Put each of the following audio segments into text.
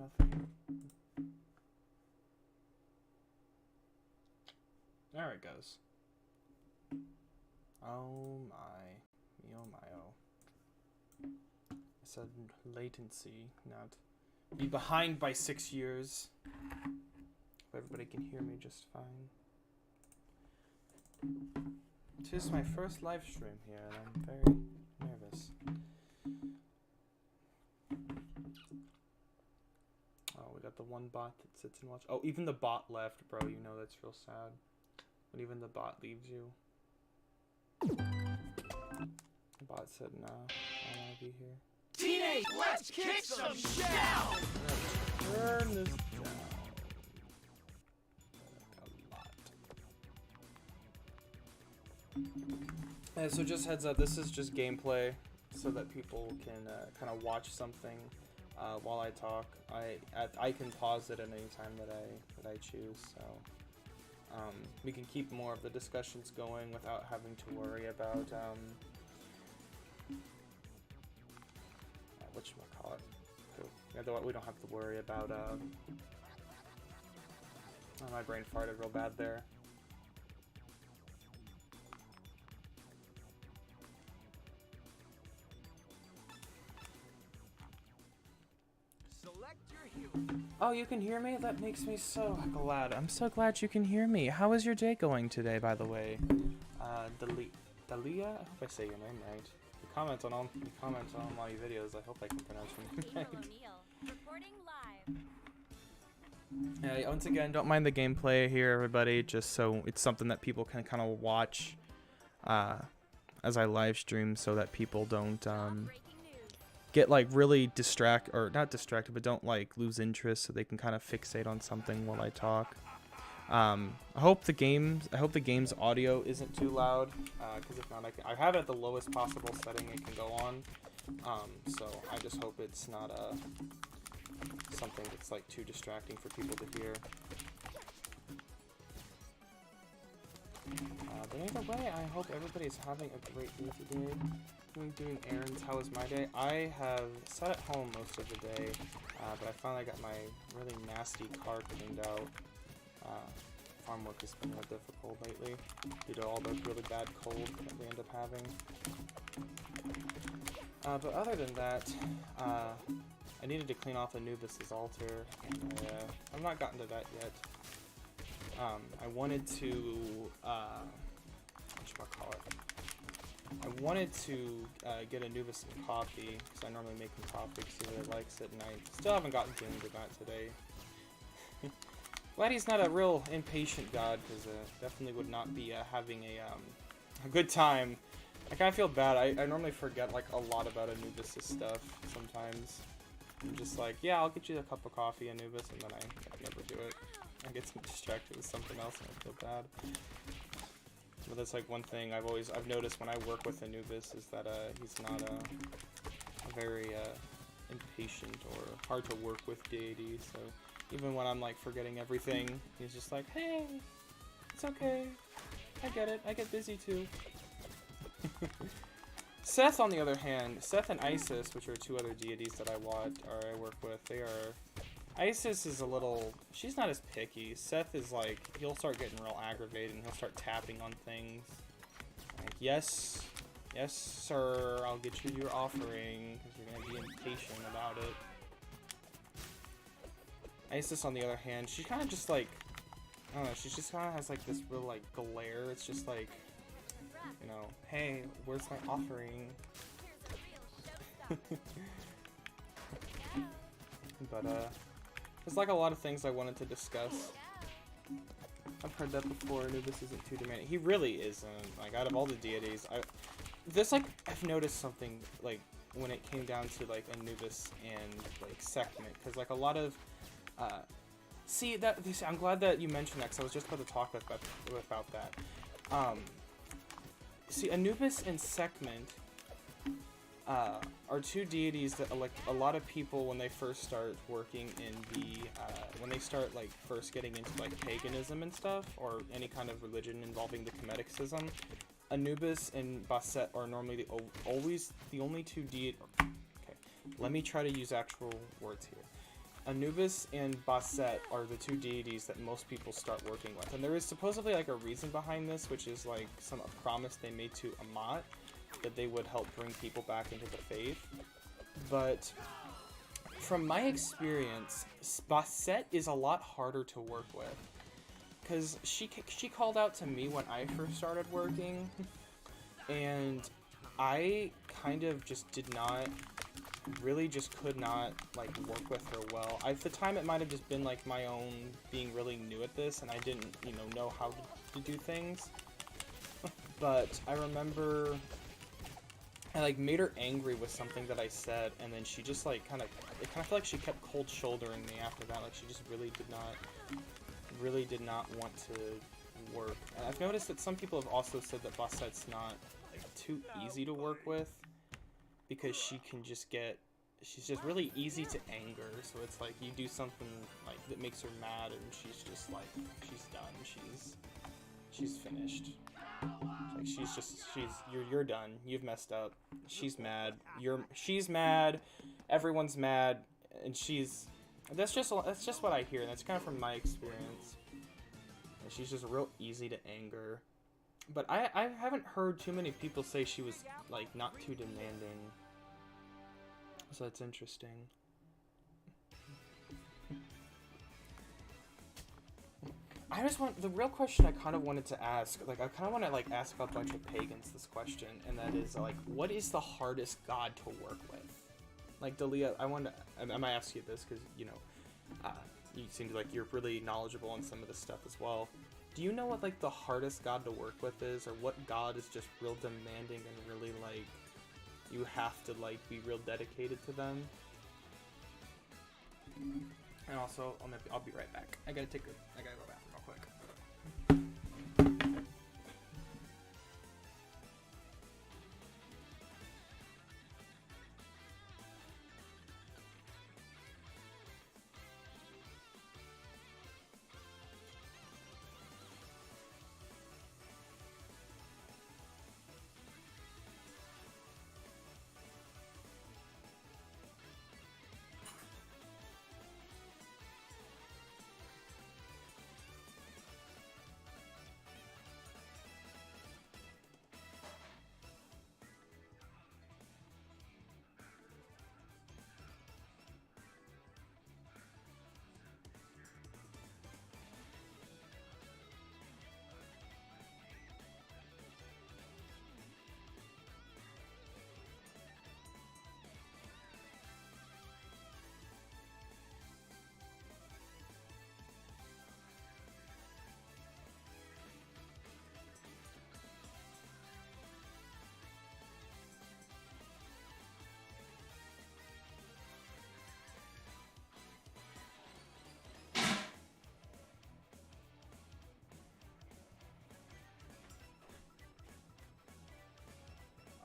nothing. There it goes. Oh my. Oh my oh. I said latency, not be behind by 6 years. Everybody can hear me just fine. It is my first live stream here, and I'm very nervous. Oh, we got the one bot that sits and watches. Oh, even the bot left, bro. You know that's real sad. When even the bot leaves you. The bot said, nah, I don't want to be here. Teenage, let's kick some down! Turn this down. So just heads up, this is just gameplay so that people can kind of watch something while I talk. I can pause it at any time that I choose, so we can keep more of the discussions going without having to worry about whatchamacallit. Yeah, we don't have to worry about oh, my brain farted real bad there. Oh, you can hear me? That makes me so glad. I'm so glad you can hear me. How is your day going today, by the way? Dalia? I hope I say your name right. You comment on all my videos. I hope I can pronounce your name right. Yeah, once again, don't mind the gameplay here, everybody. Just so it's something that people can kind of watch as I live stream, so that people don't get like really not distracted, but don't like lose interest, so they can kind of fixate on something while I talk. I hope the game's audio isn't too loud, because if not, I have it at the lowest possible setting it can go on. So I just hope it's not something that's like too distracting for people to hear. But either way, I hope everybody's having a great day today. Doing errands. How was my day? I have sat at home most of the day, but I finally got my really nasty car cleaned out. Farm work has been real difficult lately due to all the really bad cold that we end up having. But other than that, I needed to clean off Anubis's altar, and I've not gotten to that yet. I wanted to I wanted to get Anubis some coffee, because I normally make him coffee because he really likes it, and I still haven't gotten to him to that today. Glad he's not a real impatient god, because definitely would not be having a good time. I kind of feel bad. I normally forget like a lot about Anubis' stuff sometimes. I'm just like, yeah, I'll get you a cup of coffee, Anubis, and then I never do it. I get distracted with something else and I feel bad. But that's like one thing I've noticed when I work with Anubis is that he's not a very impatient or hard to work with deity. So even when I'm like forgetting everything, he's just like, hey, it's okay. I get it. I get busy too. Seth, on the other hand, Seth and Isis, which are two other deities that I work with, they are. Isis is a little, she's not as picky. Seth is like, he'll start getting real aggravated and he'll start tapping on things. Like, yes, sir, I'll get you your offering, because you're going to be impatient about it. Isis, on the other hand, she kind of just like, I don't know, she just kind of has like this real like glare. It's just like, you know, hey, where's my offering? But, there's like a lot of things I wanted to discuss. I've heard that before. Anubis isn't too demanding. He really isn't. Like, out of all the deities, I've noticed something, like, when it came down to, like, Anubis and, like, Sekhmet. Because, like, a lot of, I'm glad that you mentioned that, because I was just about to talk about that. See, Anubis and Sekhmet are two deities that, like, a lot of people, when they first start working in the, when they start, like, first getting into, like, paganism and stuff, or any kind of religion involving the Kemetic system, Anubis and Bastet are normally always the only two deities. Okay, let me try to use actual words here. Anubis and Basset are the two deities that most people start working with, and there is supposedly like a reason behind this, which is like a promise they made to Amat that they would help bring people back into the faith. But from my experience, Basset is a lot harder to work with, because she called out to me when I first started working, and I kind of just could not like work with her well. At the time it might have just been like my own being really new at this, and I didn't know how to do things. But I remember I like made her angry with something that I said, and then she just like kind of felt like she kept cold shouldering me after that. Like she just really did not want to work. And I've noticed that some people have also said that Basset's not like too easy to work with, because she's just really easy to anger. So it's like you do something like that makes her mad, and she's just like, she's done. She's finished. Like you're done. You've messed up. She's mad. She's mad. Everyone's mad, and that's just what I hear. And that's kind of from my experience. And she's just real easy to anger. But I haven't heard too many people say she was like not too demanding. So that's interesting. The real question I kind of wanted to ask, like I kind of want to like ask a bunch of pagans this question, and that is like, what is the hardest god to work with? Like Dalia, I might ask you this because you seem like you're really knowledgeable on some of this stuff as well. Do you know what like the hardest god to work with is, or what god is just real demanding and really like you have to like be real dedicated to them? And also, I'll be right back. I gotta go back real quick.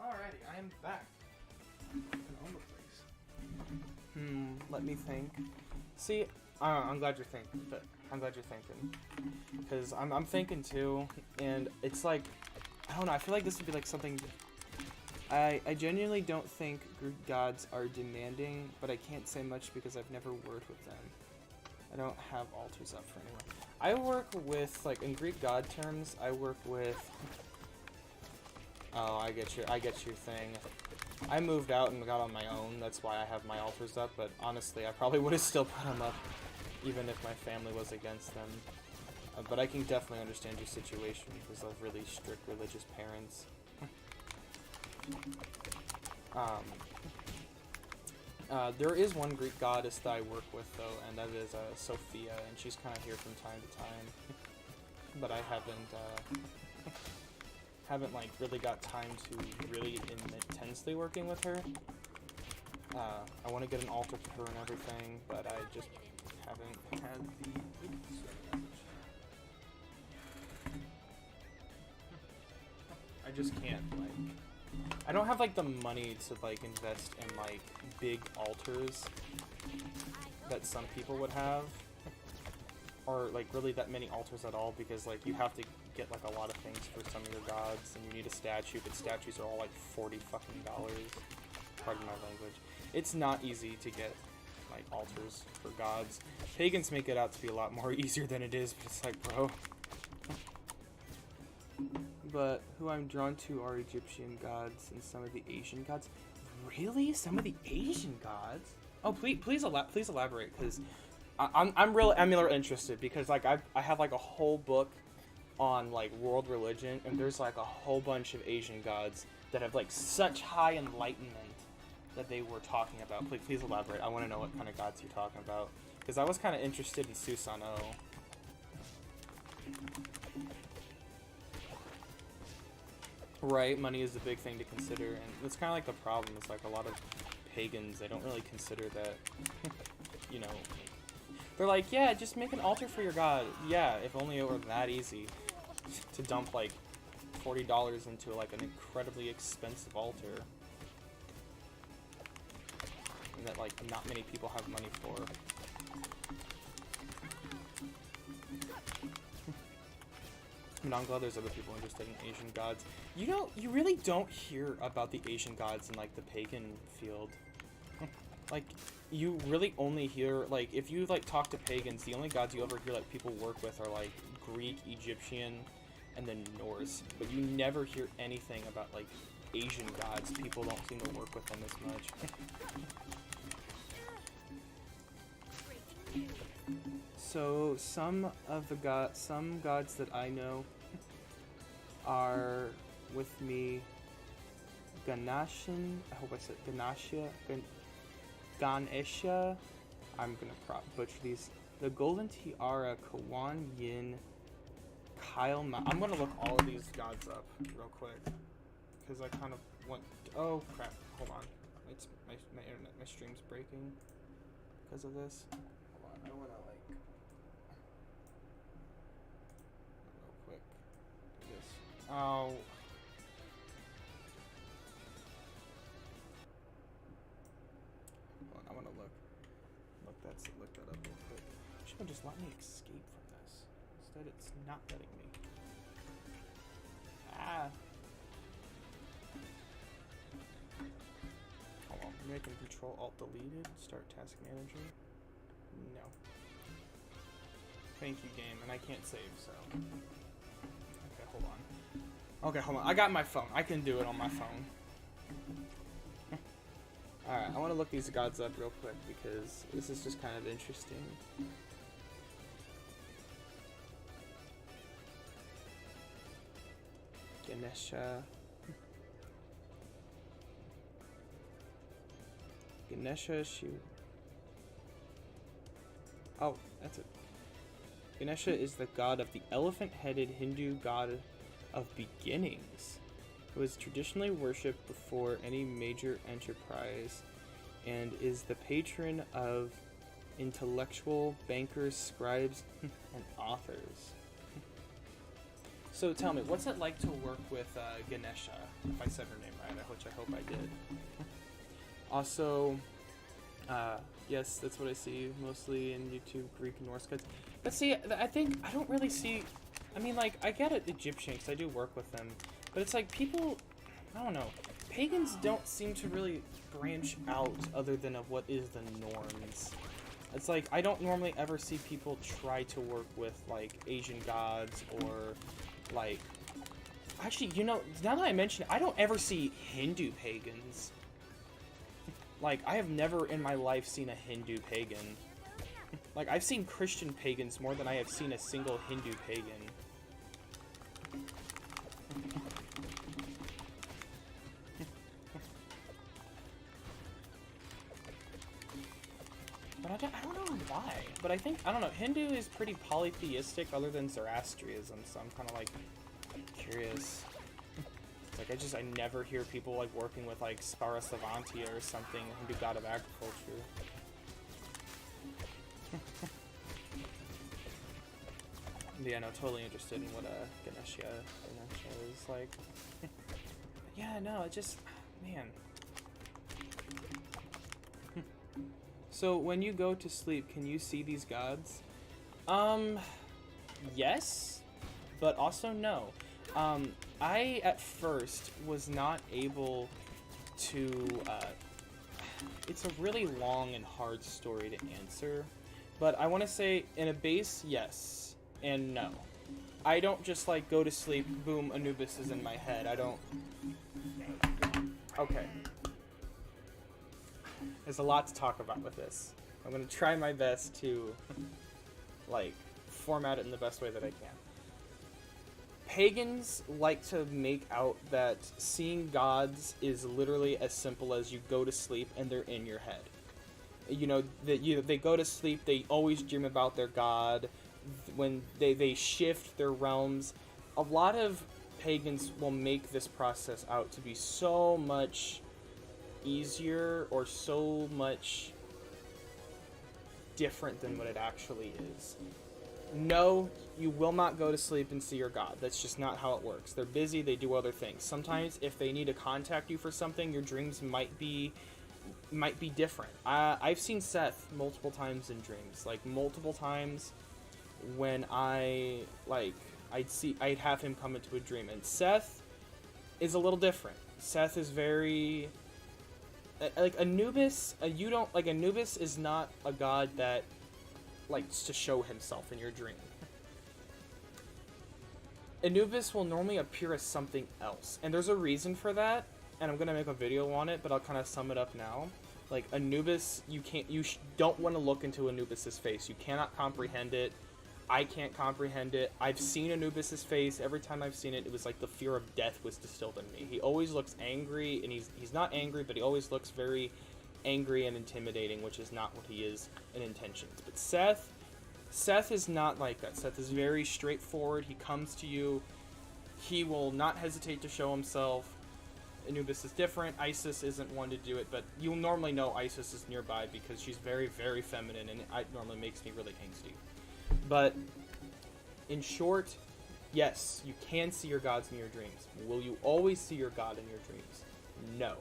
Alrighty, I am back. All over the place. Let me think. See, I'm glad you're thinking. Because I'm thinking too, and it's like, I don't know, I feel like this would be like something. I genuinely don't think Greek gods are demanding, but I can't say much because I've never worked with them. I don't have altars up for anyone. I work with, like, in Greek god terms, I work with... Oh, I get your thing. I moved out and got on my own, that's why I have my altars up, but honestly, I probably would have still put them up, even if my family was against them. But I can definitely understand your situation, because of really strict religious parents. There is one Greek goddess that I work with, though, and that is Sophia, and she's kind of here from time to time. But I haven't like really got time to really intensely working with her. I want to get an altar to her and everything, but I just haven't had the... I just can't, like... I don't have, like, the money to, like, invest in, like, big altars that some people would have. Or, like, really that many altars at all, because, like, you have to get, like, a lot of things for some of your gods, and you need a statue, but statues are all, like, $40 fucking dollars. Pardon my language. It's not easy to get like altars for gods. Pagans make it out to be a lot more easier than it is, but it's like, bro. But who I'm drawn to are Egyptian gods and some of the Asian gods. Really? Some of the Asian gods? Oh, please elaborate, because I'm really interested, because like I have like a whole book on like world religion, and there's like a whole bunch of Asian gods that have like such high enlightenment that they were talking about. Please elaborate. I want to know what kind of gods you're talking about, because I was kind of interested in Susanoo. Right, money is a big thing to consider, and it's kind of like the problem. It's like a lot of pagans, they don't really consider that, you know, they're like, yeah, just make an altar for your god. Yeah, if only it were that easy to dump like $40 into like an incredibly expensive altar, and that like not many people have money for. I mean, I'm glad there's other people interested in Asian gods. You know, you really don't hear about the Asian gods in, like, the pagan field. Like, you really only hear, like, if you, like, talk to pagans, the only gods you ever hear, like, people work with are, like, Greek, Egyptian, and then Norse. But you never hear anything about, like, Asian gods. People don't seem to work with them as much. So, some gods that I know are with me Ganeshan, I hope I said Ganesha, I'm gonna butcher these, the Golden Tiara, Kawan Yin, Kyle I'm gonna look all of these gods up real quick, because I kind of want, oh crap, hold on, it's my internet, my stream's breaking because of this. Hold on, I wanna like real quick do this. Oh, hold on, I wanna look that up real quick. It should have just let me escape from this. Instead it's not letting me. Hold on, maybe I can control alt deleted, start task manager. No. Thank you, game, and I can't save, so. Okay, hold on. Okay, hold on. I got my phone. I can do it on my phone. Alright, I want to look these gods up real quick because this is just kind of interesting. Ganesha. Ganesha, oh, that's it. Ganesha is the god of the elephant-headed Hindu god of beginnings, who is traditionally worshipped before any major enterprise, and is the patron of intellectual bankers, scribes, and authors. So tell me, what's it like to work with Ganesha, if I said her name right, which I hope I did. Also, yes, that's what I see mostly in YouTube, Greek and Norse gods. But see, I think, I don't really see, I mean, like, I get it, Egyptian, because I do work with them, but it's like people, I don't know, pagans don't seem to really branch out other than of what is the norms. It's like, I don't normally ever see people try to work with, like, Asian gods, or, like, actually, you know, now that I mention it, I don't ever see Hindu pagans. Like, I have never in my life seen a Hindu pagan. Like, I've seen Christian pagans more than I have seen a single Hindu pagan. But I don't know why. But I think, I don't know, Hindu is pretty polytheistic other than Zoroastrianism, so I'm kind of, like, curious. Like, I never hear people, like, working with, like, Sparasavantia or something, Hindu god of agriculture. Yeah, no, totally interested in what, Ganesha is like. Yeah, no, it just, man. So, when you go to sleep, can you see these gods? Yes, but also no. I, at first, was not able to, it's a really long and hard story to answer, but I want to say in a base, yes and no. I don't just like go to sleep, boom, Anubis is in my head. I don't. Okay. There's a lot to talk about with this. I'm gonna try my best to like format it in the best way that I can. Pagans like to make out that seeing gods is literally as simple as you go to sleep and they're in your head. You know, that they go to sleep, they always dream about their god. When they shift their realms, a lot of pagans will make this process out to be so much easier or so much different than what it actually is. No, you will not go to sleep and see your god. That's just not how it works. They're busy, they do other things. Sometimes if they need to contact you for something, your dreams might be different. I've seen Seth multiple times in dreams, like multiple times when I'd have him come into a dream, and Seth is a little different. Seth is very like Anubis. Anubis is not a god that likes to show himself in your dream. Anubis will normally appear as something else, and there's a reason for that, and I'm gonna make a video on it, but I'll kind of sum it up now. Like Anubis, you don't want to look into Anubis's face. You cannot comprehend it. I can't comprehend it. I've seen Anubis's face. Every time I've seen it, it was like the fear of death was distilled in me. He always looks angry, and he's not angry, but he always looks very angry and intimidating, which is not what he is in intentions. But Seth is not like that. Seth is very straightforward. He comes to you. He will not hesitate to show himself. Anubis is different. Isis isn't one to do it, but you'll normally know Isis is nearby because she's very, very feminine, and it normally makes me really angsty. But in short, yes, you can see your gods in your dreams. Will you always see your god in your dreams? No.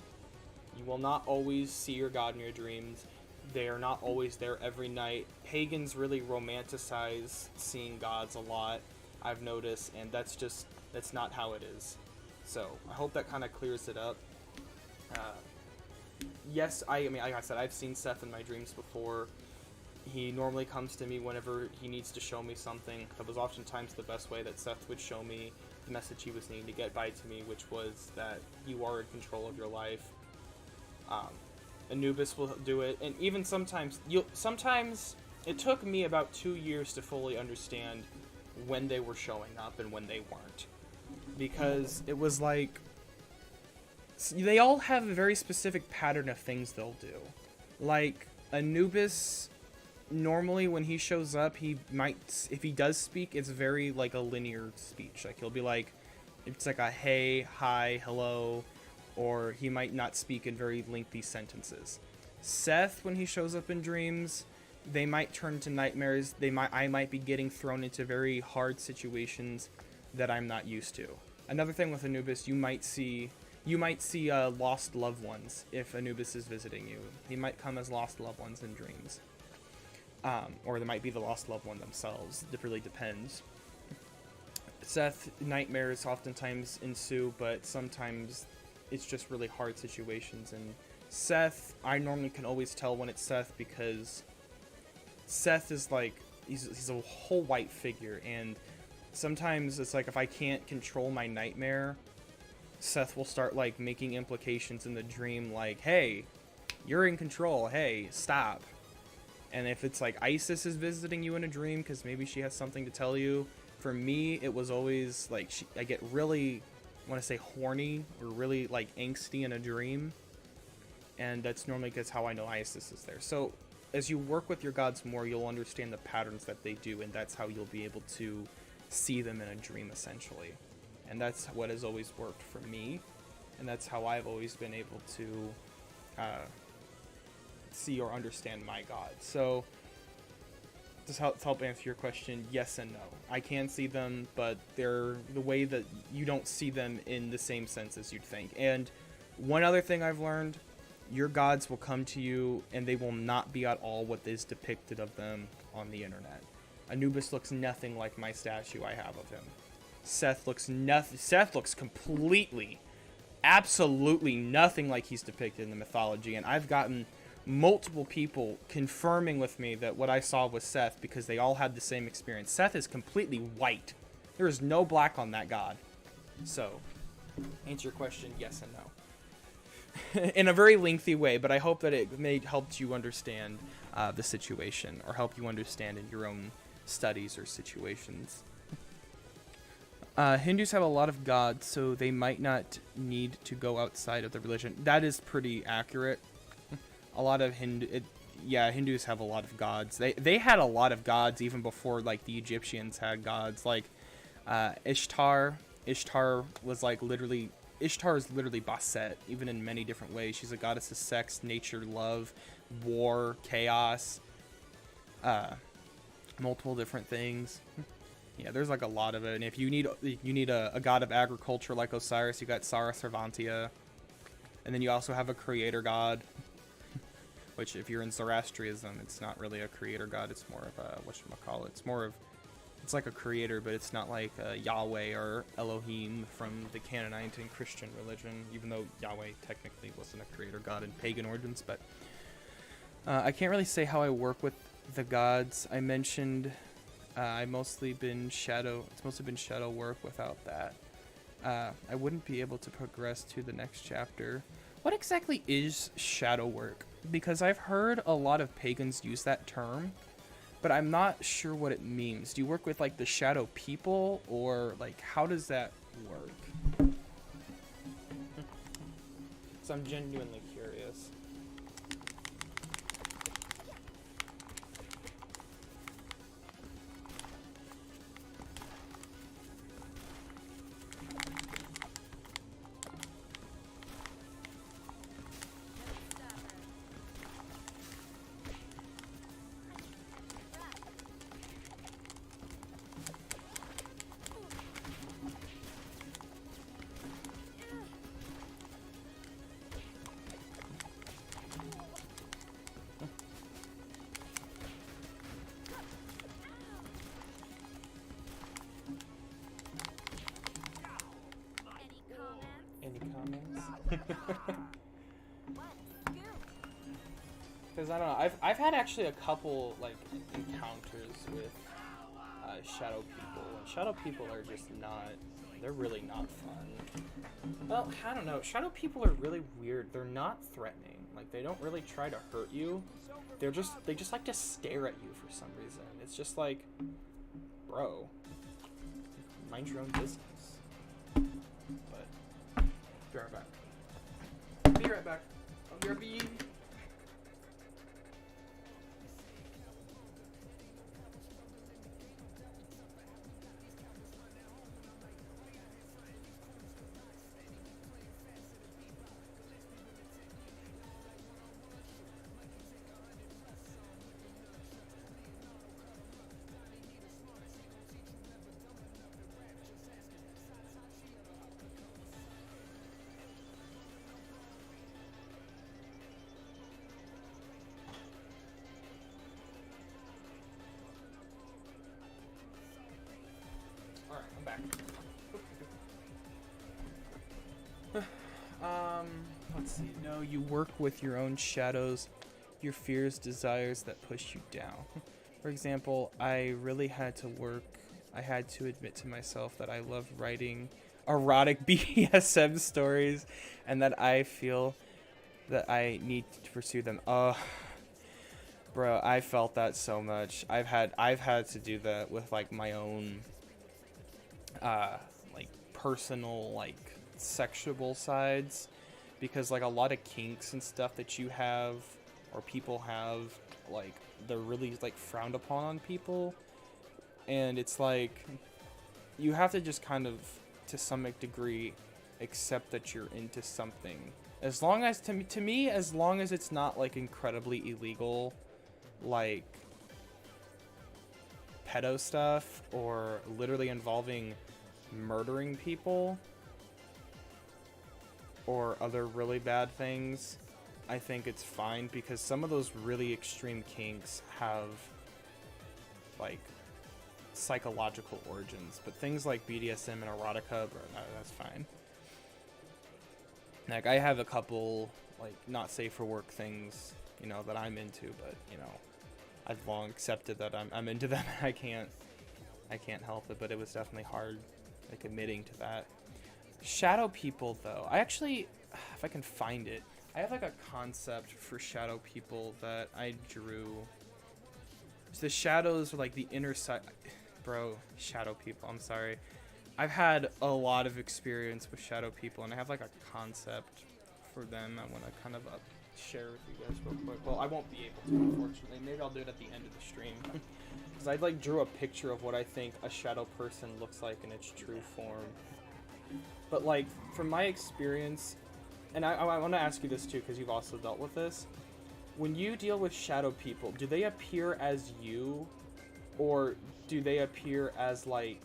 You will not always see your god in your dreams. They are not always there every night. Pagans really romanticize seeing gods a lot, I've noticed, and that's not how it is. So I hope that kind of clears it up. Yes, I mean, like I said, I've seen Seth in my dreams before. He normally comes to me whenever he needs to show me something. That was oftentimes the best way that Seth would show me the message he was needing to get by to me, which was that you are in control of your life. Anubis will do it, and even sometimes it took me about 2 years to fully understand when they were showing up and when they weren't, because it was like they all have a very specific pattern of things they'll do. Like Anubis, normally when he shows up, he might, if he does speak, it's very like a linear speech. Like he'll be like, it's like a hey, hi, hello, or he might not speak in very lengthy sentences. Seth, when he shows up in dreams, they might turn to nightmares. I might be getting thrown into very hard situations that I'm not used to. Another thing with Anubis, you might see lost loved ones if Anubis is visiting you. He might come as lost loved ones in dreams. Or they might be the lost loved one themselves. It really depends. Seth, nightmares oftentimes ensue, but sometimes it's just really hard situations. And Seth, I normally can always tell when it's Seth because Seth is like, he's a whole white figure, and sometimes it's like if I can't control my nightmare, Seth will start like making implications in the dream like, hey, you're in control, hey, stop. And if it's like Isis is visiting you in a dream because maybe she has something to tell you, for me it was always like I get really, I want to say horny or really like angsty in a dream, and that's normally because how I know Isis is there. So as you work with your gods more, you'll understand the patterns that they do, and that's how you'll be able to see them in a dream essentially. And that's what has always worked for me, and that's how I've always been able to see or understand my god. So to help answer your question, yes and no. I can see them, but they're the way that you don't see them in the same sense as you'd think. And one other thing I've learned, your gods will come to you and they will not be at all what is depicted of them on the internet. Anubis looks nothing like my statue I have of him. Seth looks completely absolutely nothing like he's depicted in the mythology, and I've gotten multiple people confirming with me that what I saw was Seth because they all had the same experience. Seth is completely white. There is no black on that god. So, answer your question, yes and no. In a very lengthy way, but I hope that it may help you understand the situation, or help you understand in your own studies or situations. Hindus have a lot of gods, so they might not need to go outside of the religion. That is pretty accurate. A lot of Hindus have a lot of gods. They had a lot of gods even before like the Egyptians had gods. Like Ishtar was like literally, Ishtar is literally Bastet, even in many different ways. She's a goddess of sex, nature, love, war, chaos, multiple different things. Yeah, there's like a lot of it. And if you need a god of agriculture like Osiris, you got Sara Servantia. And then you also have a creator god, which if you're in Zoroastrianism, it's not really a creator god. It's more of a, whatchamacallit, it's like a creator, but it's not like Yahweh or Elohim from the Canaanite and Christian religion, even though Yahweh technically wasn't a creator god in pagan origins. But I can't really say how I work with the gods. I mentioned it's mostly been shadow work. Without that, I wouldn't be able to progress to the next chapter. What exactly is shadow work? Because I've heard a lot of pagans use that term, but I'm not sure what it means. Do you work with like the shadow people, or like how does that work? So I'm genuinely curious. Any comments? Because I don't know, I've had actually a couple like encounters with shadow people, and shadow people are just not, they're really not fun. Well, I don't know, shadow people are really weird. They're not threatening. Like, they don't really try to hurt you. They just like to stare at you for some reason. It's just like, bro, mind your own business. But be right back. Be right back. I'll be. Alright, I'm back. Let's see. No, you work with your own shadows, your fears, desires that push you down. For example, I had to admit to myself that I love writing erotic BDSM stories, and that I feel that I need to pursue them. Oh, bro, I felt that so much. I've had to do that with like my own like personal like sexual sides, because like a lot of kinks and stuff that you have or people have, like they're really like frowned upon on people, and it's like you have to just kind of to some degree accept that you're into something, as long as to me as long as it's not like incredibly illegal, like pedo stuff or literally involving murdering people or other really bad things. I think it's fine, because some of those really extreme kinks have like psychological origins, but things like BDSM and erotica, bro, that's fine. Like, I have a couple, like, not safe for work things, you know, that I'm into, but, you know, I've long accepted that I'm into them, and I can't help it, but it was definitely hard, like, admitting to that. Shadow people, though, I actually, if I can find it, I have, like, a concept for shadow people that I drew. So the shadows are, like, the inner side, bro, shadow people, I'm sorry. I've had a lot of experience with shadow people, and I have like a concept for them I want to kind of share with you guys real quick. Well, I won't be able to, unfortunately. Maybe I'll do it at the end of the stream. Because I like drew a picture of what I think a shadow person looks like in its true form. But like, from my experience, and I want to ask you this too, because you've also dealt with this. When you deal with shadow people, do they appear as you, or do they appear as like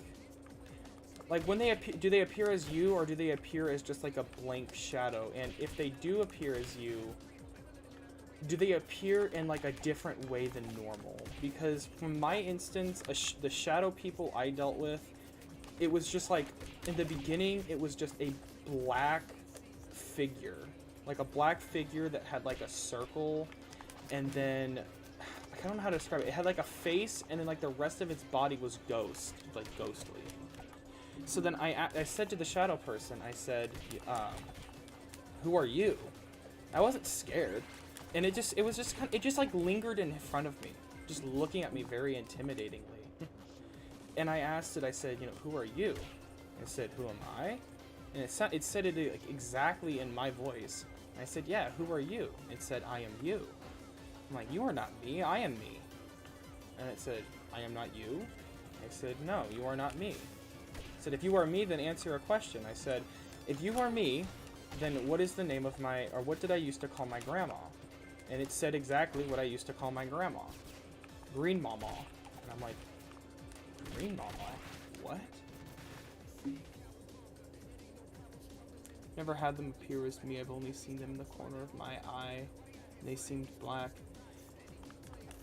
when they appear, do they appear as you, or do they appear as just like a blank shadow? And if they do appear as you, do they appear in like a different way than normal? Because from my instance, the shadow people I dealt with, it was just like, in the beginning, it was just a black figure. Like a black figure that had like a circle, and then, I don't know how to describe it. It had like a face, and then like the rest of its body was ghostly. So then I said to the shadow person, I said, who are you? I wasn't scared. And it just like lingered in front of me, just looking at me very intimidatingly. And I asked it, I said, you know, who are you? And it said, who am I? And it said it like exactly in my voice. And I said, yeah, who are you? It said, I am you. I'm like, you are not me, I am me. And it said, I am not you? I said, no, you are not me. It said, if you are me, then answer a question. I said, if you are me, then what is the name of my, or what did I used to call my grandma? And it said exactly what I used to call my grandma. Green Mama. And I'm like, Green Mama? What? Never had them appear as me. I've only seen them in the corner of my eye. And they seemed black.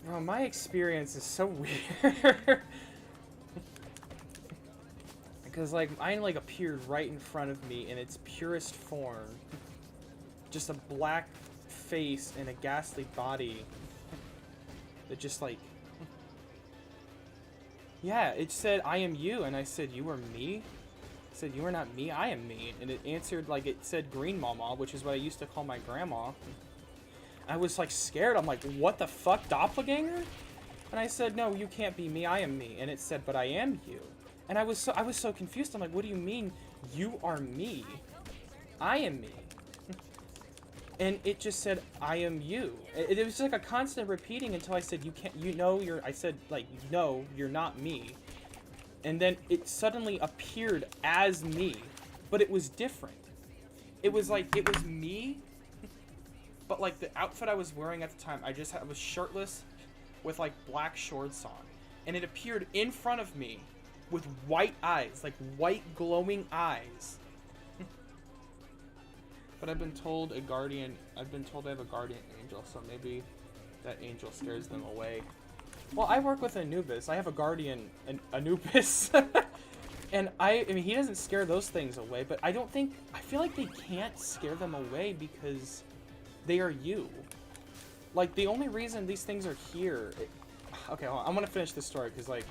Bro, my experience is so weird. Because, like, mine, like, appeared right in front of me in its purest form. Just a black face and a ghastly body. That just, like... Yeah, it said, I am you. And I said, you are me? It said, you are not me, I am me. And it answered, like, it said Green Mama, which is what I used to call my grandma. I was, like, scared. I'm like, what the fuck, doppelganger? And I said, no, you can't be me, I am me. And it said, but I am you. And I was so confused. I'm like, what do you mean you are me? I am me. And it just said, I am you. It was just like a constant repeating until I said, you can't, you know, I said, like, no, you're not me. And then it suddenly appeared as me, but it was different. It was like, it was me, but like the outfit I was wearing at the time, I was shirtless with like black shorts on. And it appeared in front of me with white eyes, like white glowing eyes. But I've been told I have a guardian angel, so maybe that angel scares them away. Well, I work with Anubis. I have a guardian, Anubis. And I mean, he doesn't scare those things away, but I feel like they can't scare them away because they are you. Like, the only reason these things are here... Okay, hold on. I'm gonna finish this story, because, like,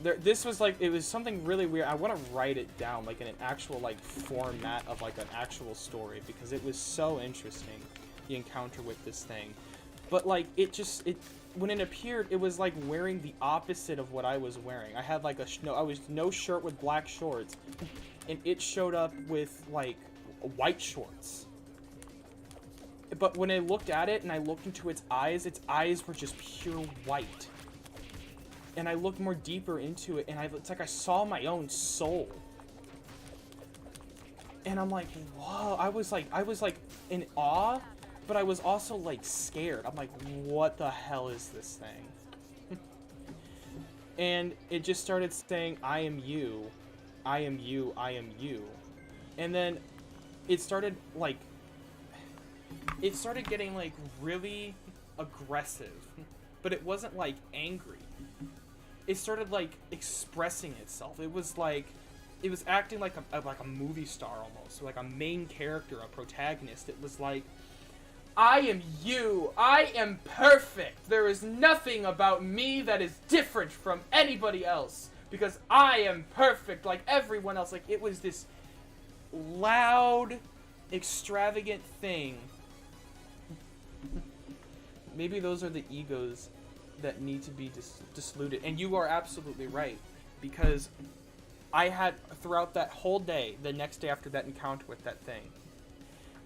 this was, like, it was something really weird. I want to write it down, like, in an actual, like, format of, like, an actual story, because it was so interesting, the encounter with this thing. But, like, when it appeared, it was, like, wearing the opposite of what I was wearing. I had, like, I was no shirt with black shorts, and it showed up with, like, white shorts. But when I looked at it, and I looked into its eyes were just pure white. And I looked more deeper into it, and it's like I saw my own soul. And I'm like, whoa, I was like in awe, but I was also like scared. I'm like, what the hell is this thing? And it just started saying, I am you, I am you, I am you. And then it started getting like really aggressive, but it wasn't like angry. It started like expressing itself. It was like it was acting like a movie star almost, like a main character, a protagonist. It was like, I am you. I am perfect. There is nothing about me that is different from anybody else because I am perfect like everyone else. Like, it was this loud, extravagant thing. Maybe those are the egos that need to be diluted. And you are absolutely right, because I had, throughout that whole day, the next day after that encounter with that thing,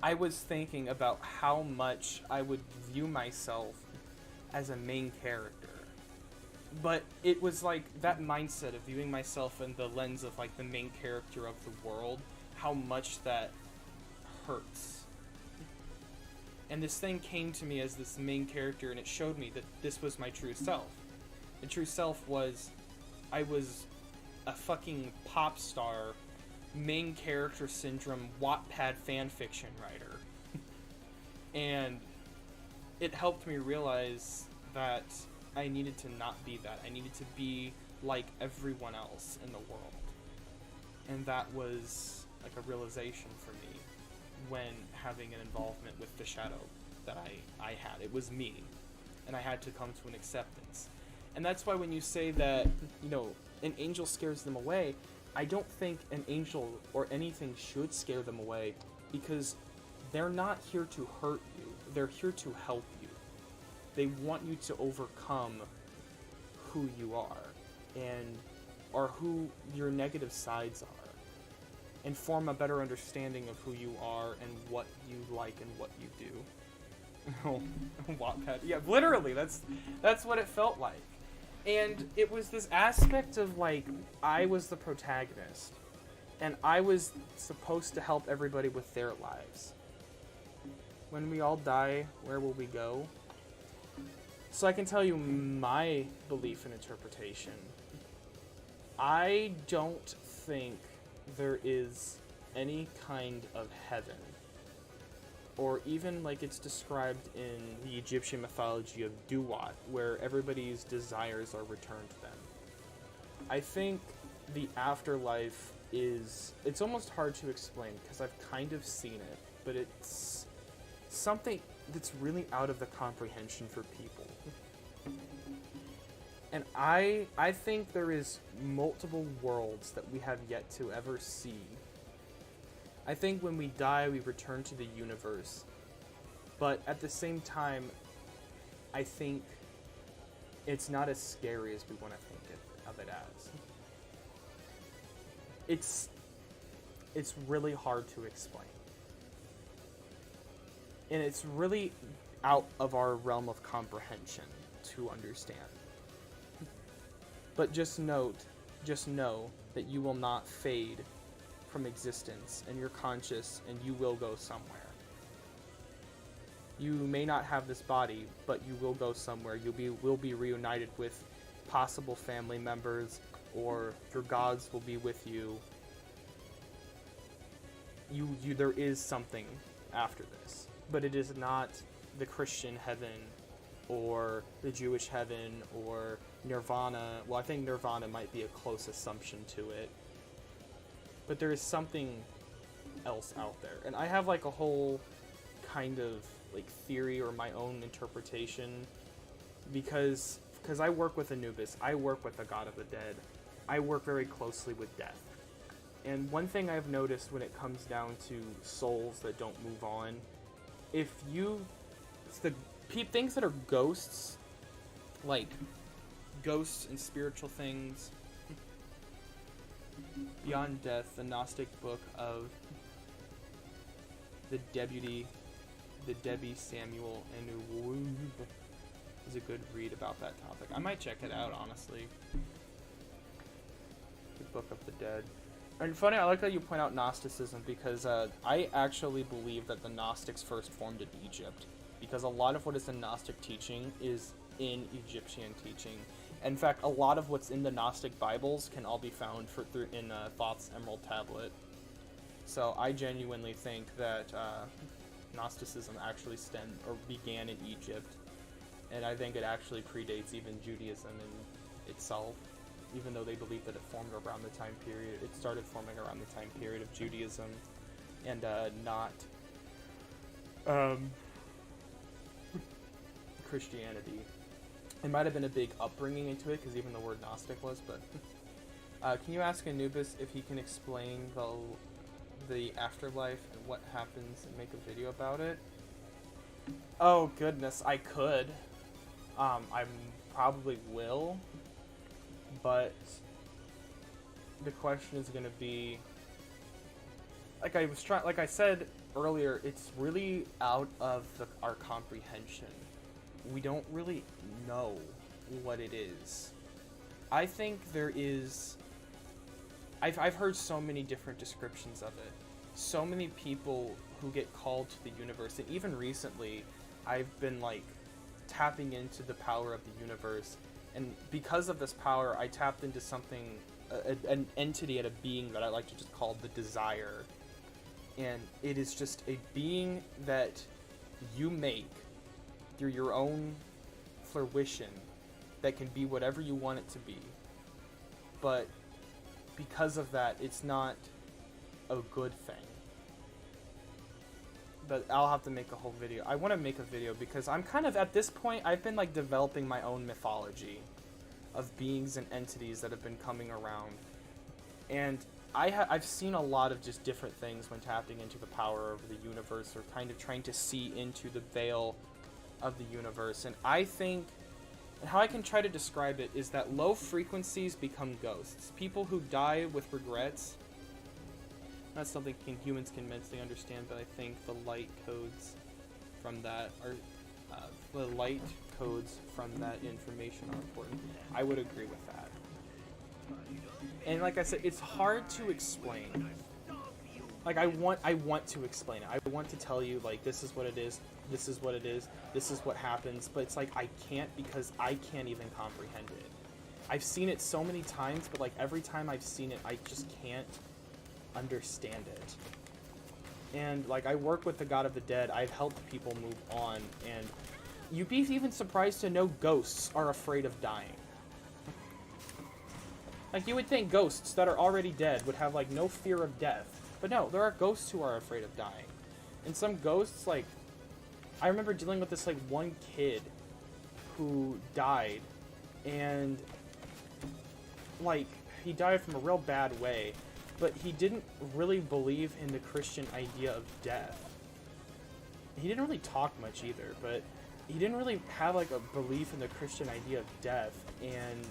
I was thinking about how much I would view myself as a main character. But it was like that mindset of viewing myself in the lens of like the main character of the world, how much that hurts. And this thing came to me as this main character, and it showed me that this was my true self. The true self was, I was a fucking pop star, main character syndrome, Wattpad fanfiction writer. And it helped me realize that I needed to not be that. I needed to be like everyone else in the world. And that was like a realization for me when having an involvement with the shadow that I had. It was me, and I had to come to an acceptance. And that's why when you say that, you know, an angel scares them away, I don't think an angel or anything should scare them away, because they're not here to hurt you. They're here to help you. They want you to overcome who you are, and or who your negative sides are, and form a better understanding of who you are and what you like and what you do. Oh, Wattpad. Yeah, literally, that's what it felt like. And it was this aspect of, like, I was the protagonist, and I was supposed to help everybody with their lives. When we all die, where will we go? So I can tell you my belief and interpretation. I don't think there is any kind of heaven, or even like it's described in the Egyptian mythology of Duat, where everybody's desires are returned to them. I think the afterlife it's almost hard to explain because I've kind of seen it, but it's something that's really out of the comprehension for people. And I think there is multiple worlds that we have yet to ever see. I think when we die, we return to the universe. But at the same time, I think it's not as scary as we want to think of it as. It's really hard to explain. And it's really out of our realm of comprehension to understand. But just know that you will not fade from existence, and you're conscious, and you will go somewhere. You may not have this body, but you will go somewhere. Will be reunited with possible family members, or your gods will be with you. There is something after this, but it is not the Christian heaven, or the Jewish heaven, or Nirvana. Well, I think Nirvana might be a close assumption to it. But there is something else out there. And I have like a whole kind of like theory or my own interpretation, because I work with Anubis. I work with the god of the dead. I work very closely with death. And one thing I've noticed when it comes down to souls that don't move on, things that are ghosts, like ghosts and spiritual things, Beyond Death, the Gnostic book of the Debbie Samuel Anubis is a good read about that topic. I might check it out, honestly. The Book of the Dead. And funny, I like that you point out Gnosticism, because I actually believe that the Gnostics first formed in Egypt, because a lot of what is the Gnostic teaching is in Egyptian teaching. In fact, a lot of what's in the Gnostic Bibles can all be found in Thoth's Emerald Tablet. So I genuinely think that Gnosticism actually began in Egypt, and I think it actually predates even Judaism in itself. even though they believe that it formed around the time period. It started forming around the time period of Judaism, and not Christianity. It might have been a big upbringing into it, because even the word Gnostic was, but... can you ask Anubis if he can explain the afterlife and what happens and make a video about it? Oh, goodness, I could. I probably will, but the question is going to be... Like I said earlier, it's really out of our comprehension. We don't really know what it is. I think there is... I've heard so many different descriptions of it. So many people who get called to the universe, and even recently, I've been like tapping into the power of the universe, and because of this power, I tapped into something, an entity, and a being that I like to just call the desire. And it is just a being that you make through your own fruition that can be whatever you want it to be. But because of that, it's not a good thing. But I'll have to make a whole video. I want to make a video because I'm kind of, at this point, I've been like developing my own mythology of beings and entities that have been coming around. And I've seen a lot of just different things when tapping into the power of the universe, or kind of trying to see into the veil of the universe. And I think, and how I can try to describe it, is that low frequencies become ghosts. People who die with regrets, that's something humans can mentally understand, but I think the light codes from that are, information are important. I would agree with that. And like I said, it's hard to explain. Like, I want to explain it. I want to tell you, like, this is what it is, this is what it is, this is what happens, but it's like I can't, because I can't even comprehend it. I've seen it so many times, but like every time I've seen it, I just can't understand it. And like, I work with the God of the Dead. I've helped people move on, and you'd be even surprised to know ghosts are afraid of dying. Like, you would think ghosts that are already dead would have like no fear of death, but no, there are ghosts who are afraid of dying. And some ghosts, like, I remember dealing with this like one kid who died, and like, he died from a real bad way, but he didn't really believe in the Christian idea of death. He didn't really talk much either, but he didn't really have like a belief in the Christian idea of death, and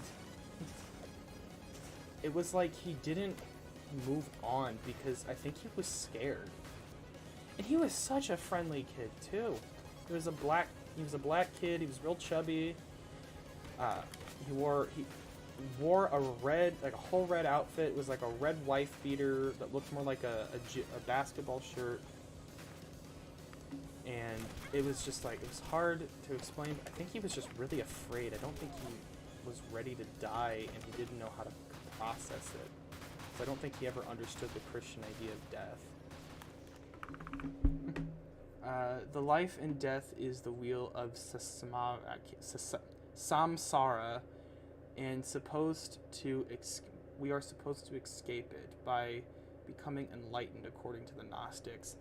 it was like he didn't move on because I think he was scared. And he was such a friendly kid too. He was a black kid. He was real chubby. He wore a red, like a whole red outfit. It was like a red wife beater that looked more like a basketball shirt. And it was just like, it was hard to explain. I think he was just really afraid. I don't think he was ready to die, and he didn't know how to process it. So I don't think he ever understood the Christian idea of death. The life and death is the wheel of samsara, and we are supposed to escape it by becoming enlightened, according to the Gnostics.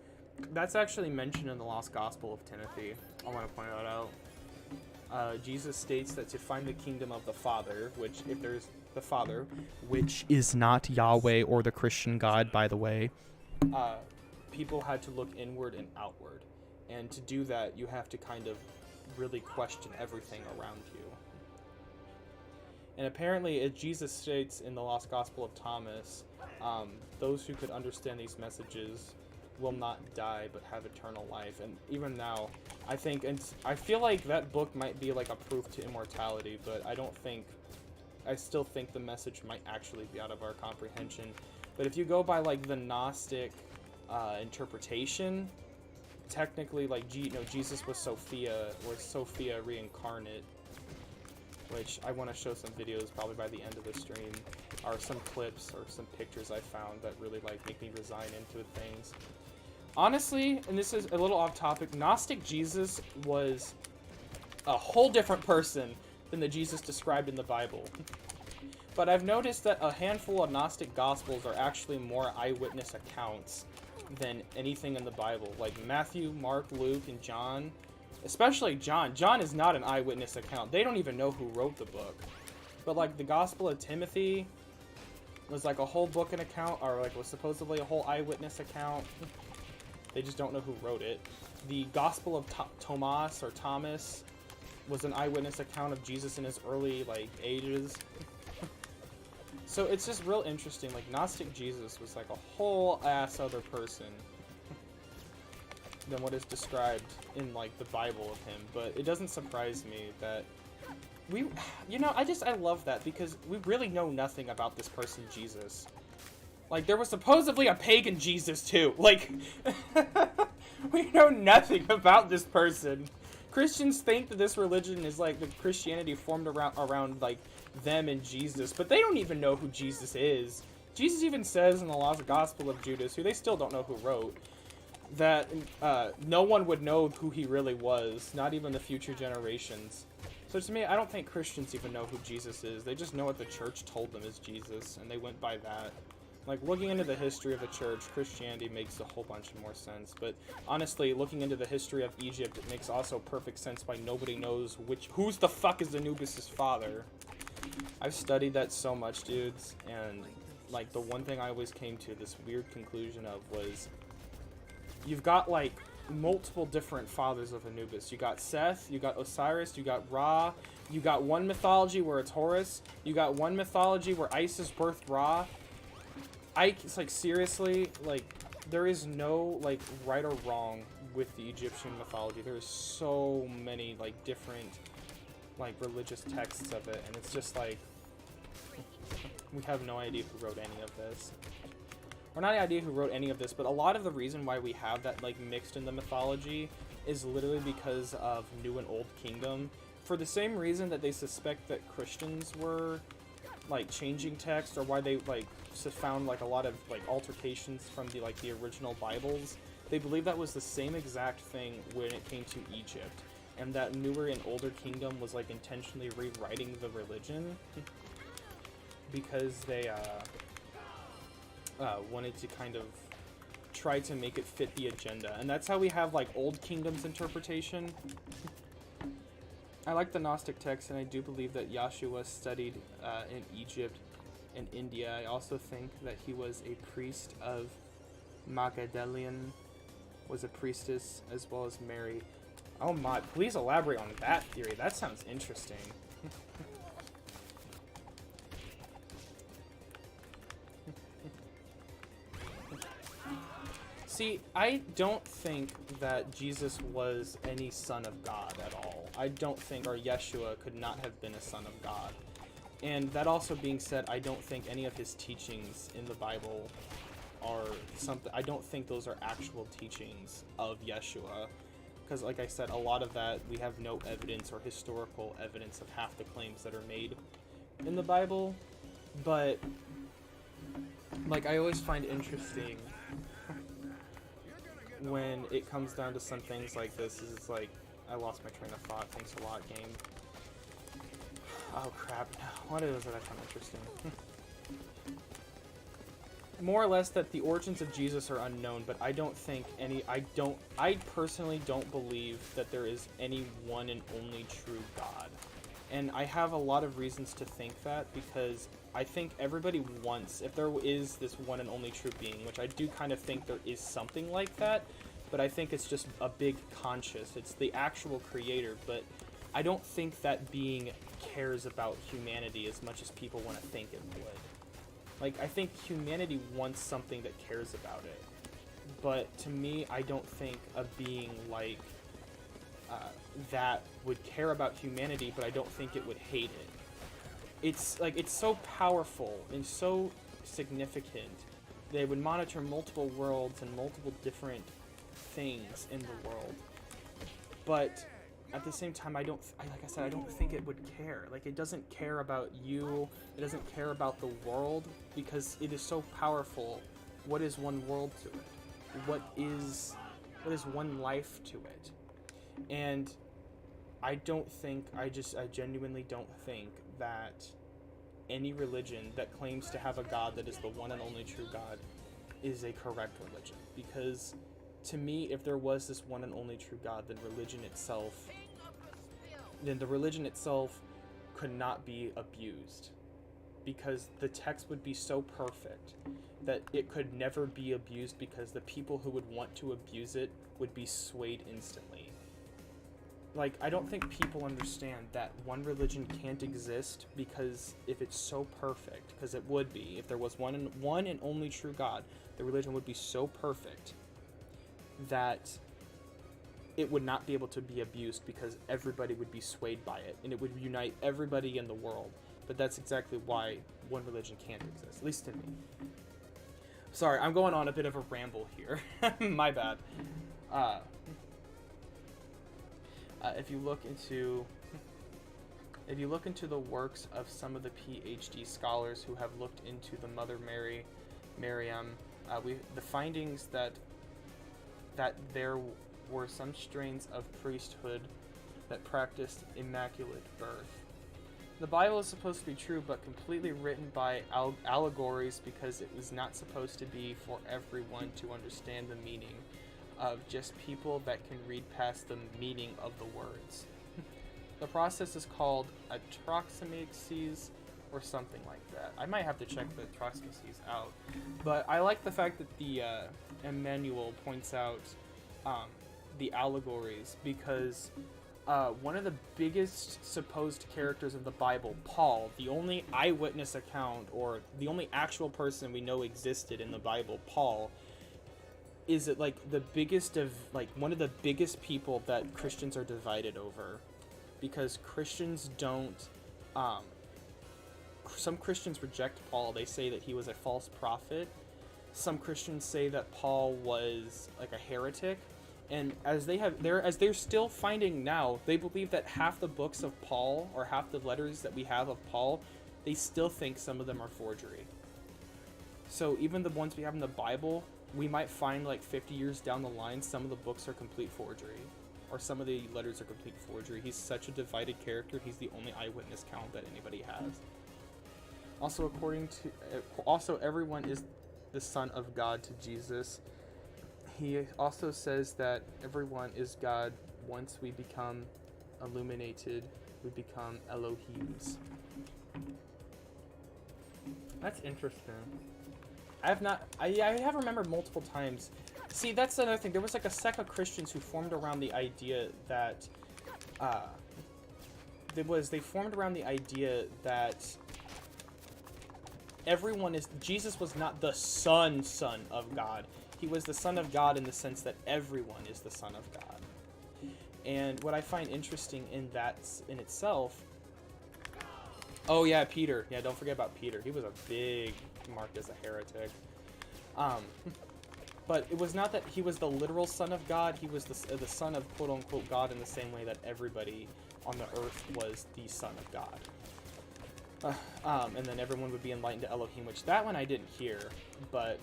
That's actually mentioned in the Lost Gospel of Timothy. I want to point that out. Jesus states that to find the kingdom of the Father, which, if there's the Father, which is not Yahweh or the Christian God, by the way, people had to look inward and outward. And to do that, you have to kind of really question everything around you. And apparently, as Jesus states in the Lost Gospel of Thomas, those who could understand these messages will not die but have eternal life. And even now, I feel like that book might be like a proof to immortality, but I still think the message might actually be out of our comprehension. But if you go by like the Gnostic interpretation, technically, like, Jesus was Sophia reincarnate, which I want to show some videos probably by the end of the stream, or some clips or some pictures I found that really like make me resign into things. Honestly, and this is a little off topic, Gnostic Jesus was a whole different person than the Jesus described in the Bible. But I've noticed that a handful of Gnostic Gospels are actually more eyewitness accounts than anything in the Bible. Like Matthew, Mark, Luke, and John. Especially John. John is not an eyewitness account. They don't even know who wrote the book. But like the Gospel of Timothy was like a whole book and account, or like was supposedly a whole eyewitness account. They just don't know who wrote it. The Gospel of Thomas was an eyewitness account of Jesus in his early like ages. So it's just real interesting. Like Gnostic Jesus was like a whole ass other person than what is described in like the Bible of him. But it doesn't surprise me that we, you know, I love that because we really know nothing about this person Jesus. Like there was supposedly a pagan Jesus too. Like we know nothing about this person. Christians think that this religion is like the Christianity formed around like them and Jesus, but they don't even know who Jesus is. Jesus even says in the Lost Gospel of Judas, who they still don't know who wrote, that no one would know who he really was, not even the future generations. So to me, I don't think Christians even know who Jesus is. They just know what the church told them is Jesus, and they went by that. Like, looking into the history of the church, Christianity makes a whole bunch more sense. But honestly, looking into the history of Egypt, it makes also perfect sense why nobody knows who's the fuck is Anubis' father. I've studied that so much, dudes, and like the one thing I always came to this weird conclusion of was you've got like multiple different fathers of Anubis. You got Seth, you got Osiris, you got Ra, you got one mythology where it's Horus, you got one mythology where Isis birthed Ra. It's like, seriously, like, there is no, like, right or wrong with the Egyptian mythology. There is so many, like, different, like, religious texts of it, and it's just, like, we have no idea who wrote any of this. Or not any idea who wrote any of this, but a lot of the reason why we have that, like, mixed in the mythology is literally because of New and Old Kingdom. For the same reason that they suspect that Christians were, like, changing text, or why they, like, found like a lot of like altercations from the like the original Bibles. They believe that was the same exact thing when it came to Egypt, and that newer and older kingdom was like intentionally rewriting the religion because they wanted to kind of try to make it fit the agenda, and that's how we have like Old Kingdom's interpretation. I like the Gnostic text, and I do believe that Yahshua studied in Egypt in India. I also think that he was a priest of Magdalene, was a priestess, as well as Mary. Oh my, please elaborate on that theory. That sounds interesting. See, I don't think that Jesus was any son of God at all. I don't think, or Yeshua could not have been a son of God. And that also being said, I don't think any of his teachings in the Bible are something, I don't think those are actual teachings of Yeshua. Because like I said, a lot of that, we have no evidence or historical evidence of half the claims that are made in the Bible. But, like, I always find interesting when it comes down to some things like this, is it's like, I lost my train of thought, thanks a lot, game. Oh crap, what is it I found interesting? More or less that the origins of Jesus are unknown, but I don't think I personally don't believe that there is any one and only true God. And I have a lot of reasons to think that, because I think everybody wants, if there is this one and only true being, which I do kind of think there is something like that, but I think it's just a big conscious, it's the actual creator, but I don't think that being cares about humanity as much as people want to think it would. Like, I think humanity wants something that cares about it. But to me, I don't think a being like that would care about humanity, but I don't think it would hate it. It's like, it's so powerful and so significant. They would monitor multiple worlds and multiple different things in the world. But at the same time, like I said, I don't think it would care. Like, it doesn't care about you. It doesn't care about the world, because it is so powerful. What is one world to it? What is one life to it? And I genuinely don't think that any religion that claims to have a God that is the one and only true God is a correct religion. Because to me, if there was this one and only true God, then the religion itself could not be abused. Because the text would be so perfect that it could never be abused, because the people who would want to abuse it would be swayed instantly. Like, I don't think people understand that one religion can't exist, because if it's so perfect, because it would be, if there was one and only true God, the religion would be so perfect that it would not be able to be abused, because everybody would be swayed by it, and it would unite everybody in the world. But that's exactly why one religion can't exist, at least to me. Sorry, I'm going on a bit of a ramble here. My bad. If you look into the works of some of the PhD scholars who have looked into the Mother Mary, Miriam, the findings that there were some strains of priesthood that practiced immaculate birth. The Bible is supposed to be true, but completely written by allegories, because it was not supposed to be for everyone to understand the meaning of, just people that can read past the meaning of the words. The process is called atroxamaxes or something like that. I might have to check the atroxamaxes out. But I like the fact that the Emmanuel points out the allegories, because one of the biggest supposed characters of the Bible, Paul, the only eyewitness account, or the only actual person we know existed in the Bible, Paul, is it like the biggest of, like, one of the biggest people that Christians are divided over, because Christians don't, some Christians reject Paul. They say that he was a false prophet. Some Christians say that Paul was like a heretic. And as they're still finding now, they believe that half the books of Paul, or half the letters that we have of Paul, they still think some of them are forgery. So even the ones we have in the Bible, we might find like 50 years down the line, some of the books are complete forgery, or some of the letters are complete forgery. He's such a divided character. He's the only eyewitness count that anybody has. Also, everyone is the son of God to Jesus. He also says that everyone is God. Once we become illuminated, we become Elohims. That's interesting. I have remembered multiple times. See, that's another thing. There was like a sect of Christians who formed around the idea that Jesus was not the son of God. He was the son of God in the sense that everyone is the son of God. And what I find interesting in that in itself, oh yeah, Peter. Yeah, don't forget about Peter. He was a big marked as a heretic. But it was not that he was the literal son of God. He was the son of quote unquote God, in the same way that everybody on the earth was the son of God. And then everyone would be enlightened to Elohim, which that one I didn't hear, but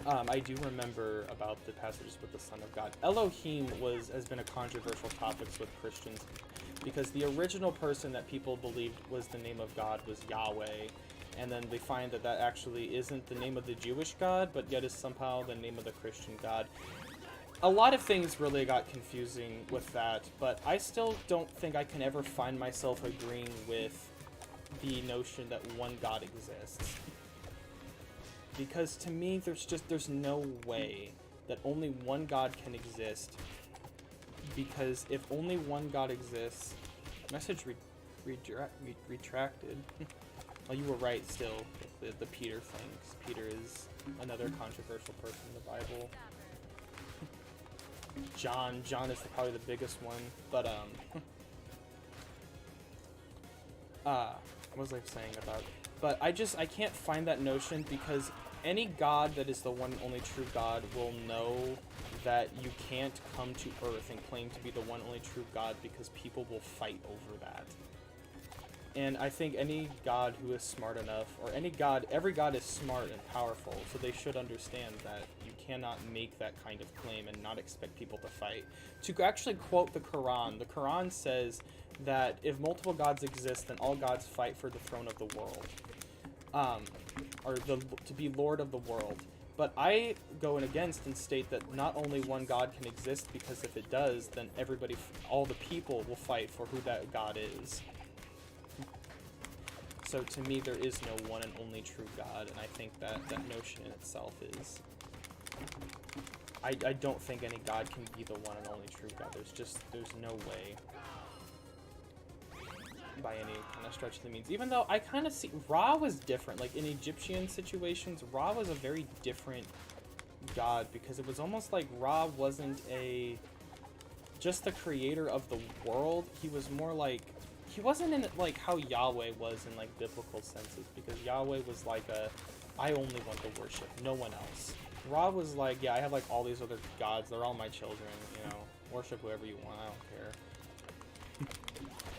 I do remember about the passages with the Son of God. Elohim has been a controversial topic with Christians, because the original person that people believed was the name of God was Yahweh, and then they find that that actually isn't the name of the Jewish God, but yet is somehow the name of the Christian God. A lot of things really got confusing with that, but I still don't think I can ever find myself agreeing with the notion that one God exists. Because to me, there's no way that only one God can exist. Because if only one God exists, message retracted. Well, you were right still with the Peter things. Peter is another controversial person in the Bible. John is probably the biggest one, but what was I saying about? But I can't find that notion, because any God that is the one and only true God will know that you can't come to Earth and claim to be the one and only true God, because people will fight over that. And I think any god who is smart enough, or every god is smart and powerful, so they should understand that you cannot make that kind of claim and not expect people to fight. To actually quote the Quran says that if multiple gods exist, then all gods fight for the throne of the world. To be lord of the world. But I go in against and state that not only one god can exist, because if it does, then all the people will fight for who that god is. So to me, there is no one and only true God, and I think that notion in itself is... I don't think any god can be the one and only true God. There's no way. By any kind of stretch of the means. Even though I kind of see... Ra was different. Like, in Egyptian situations, Ra was a very different god, because it was almost like Ra wasn't just the creator of the world. He was more like... He wasn't in, like, how Yahweh was in, like, biblical senses, because Yahweh was like I only want to worship, no one else. Ra was like, yeah, I have, like, all these other gods, they're all my children, you know, worship whoever you want, I don't care.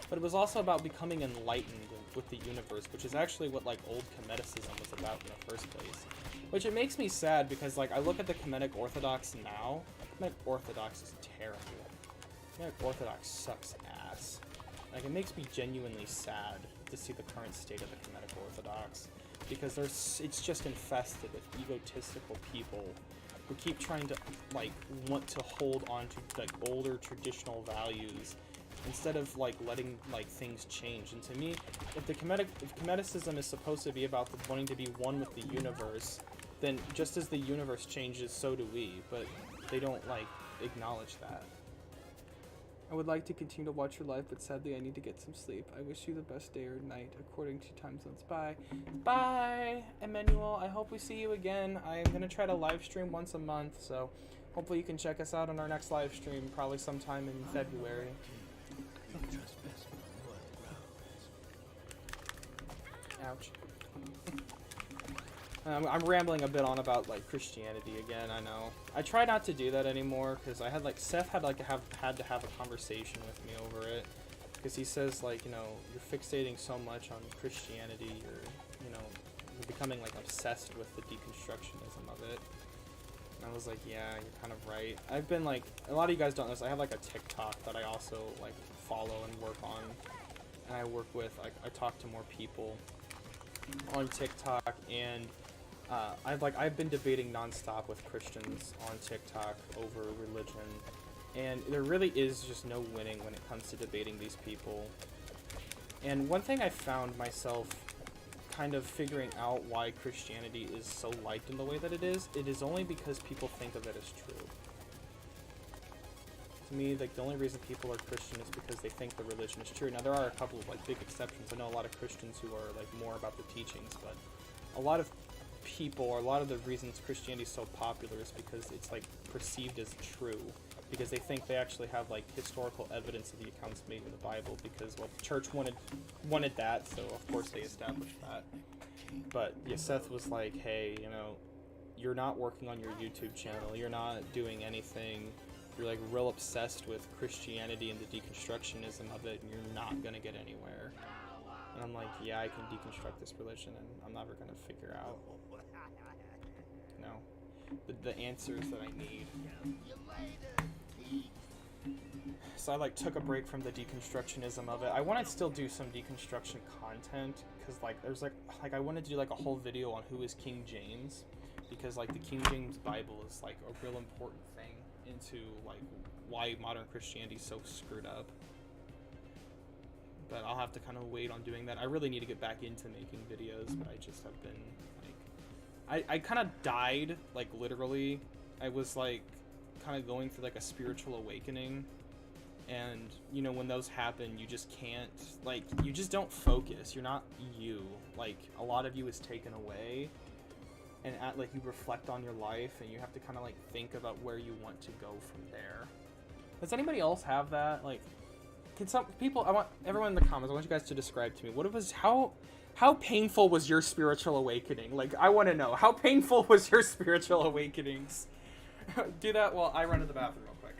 But it was also about becoming enlightened with the universe, which is actually what, like, old Kemeticism was about in the first place. Which it makes me sad, because, like, I look at the Kemetic Orthodox now, Kemetic Orthodox is terrible. Kemetic Orthodox sucks ass. Like, it makes me genuinely sad to see the current state of the Kemetic Orthodox, because it's just infested with egotistical people who keep trying to, like, want to hold on to, like, older traditional values instead of, like, letting, like, things change. And to me, if Kemeticism is supposed to be about wanting to be one with the universe, then just as the universe changes, so do we, but they don't, like, acknowledge that. I would like to continue to watch your live, but sadly I need to get some sleep. I wish you the best day or night according to time zones. Bye. Bye, Emmanuel. I hope we see you again. I'm going to try to live stream once a month, so hopefully you can check us out on our next live stream, probably sometime in February. Ouch. I'm rambling a bit on about, like, Christianity again, I know. I try not to do that anymore, because I had, like, Seth had to have a conversation with me over it, because he says, like, you know, you're fixating so much on Christianity, you're becoming, like, obsessed with the deconstructionism of it. And I was like, yeah, you're kind of right. I've been, like, a lot of you guys don't know this, I have, like, a TikTok that I also, like, follow and work on, and I work with, I talk to more people on TikTok, and I've been debating nonstop with Christians on TikTok over religion, and there really is just no winning when it comes to debating these people. And one thing I found myself kind of figuring out why Christianity is so liked in the way that it is only because people think of it as true. To me, like, the only reason people are Christian is because they think the religion is true. Now, there are a couple of, like, big exceptions. I know a lot of Christians who are, like, more about the teachings, but a lot of people, or a lot of the reasons Christianity is so popular is because it's, like, perceived as true, because they think they actually have, like, historical evidence of the accounts made in the Bible, because, well, the church wanted that, so of course they established that. But yeah, Seth was like, hey, you know, you're not working on your YouTube channel, you're not doing anything, you're, like, real obsessed with Christianity and the deconstructionism of it, and you're not gonna get anywhere. And I'm like, yeah, I can deconstruct this religion, and I'm never gonna figure out, you know, the answers that I need. So I, like, took a break from the deconstructionism of it. I want to still do some deconstruction content, because, like, there's, like, I wanted to do, like, a whole video on who is King James, because, like, the King James Bible is, like, a real important thing into, like, why modern Christianity is so screwed up. But I'll have to kind of wait on doing that. I really need to get back into making videos, but I just have been, like... I kind of died, like, literally. I was, like, kind of going through, like, a spiritual awakening. And, you know, when those happen, you just can't, like, you just don't focus. You're not you. Like, a lot of you is taken away. And, like, you reflect on your life, and you have to kind of, like, think about where you want to go from there. Does anybody else have that? Like... Can some people, I want everyone in the comments, I want you guys to describe to me, what it was, how painful was your spiritual awakening? Like, I want to know, how painful was your spiritual awakenings? Do that while I run to the bathroom real quick.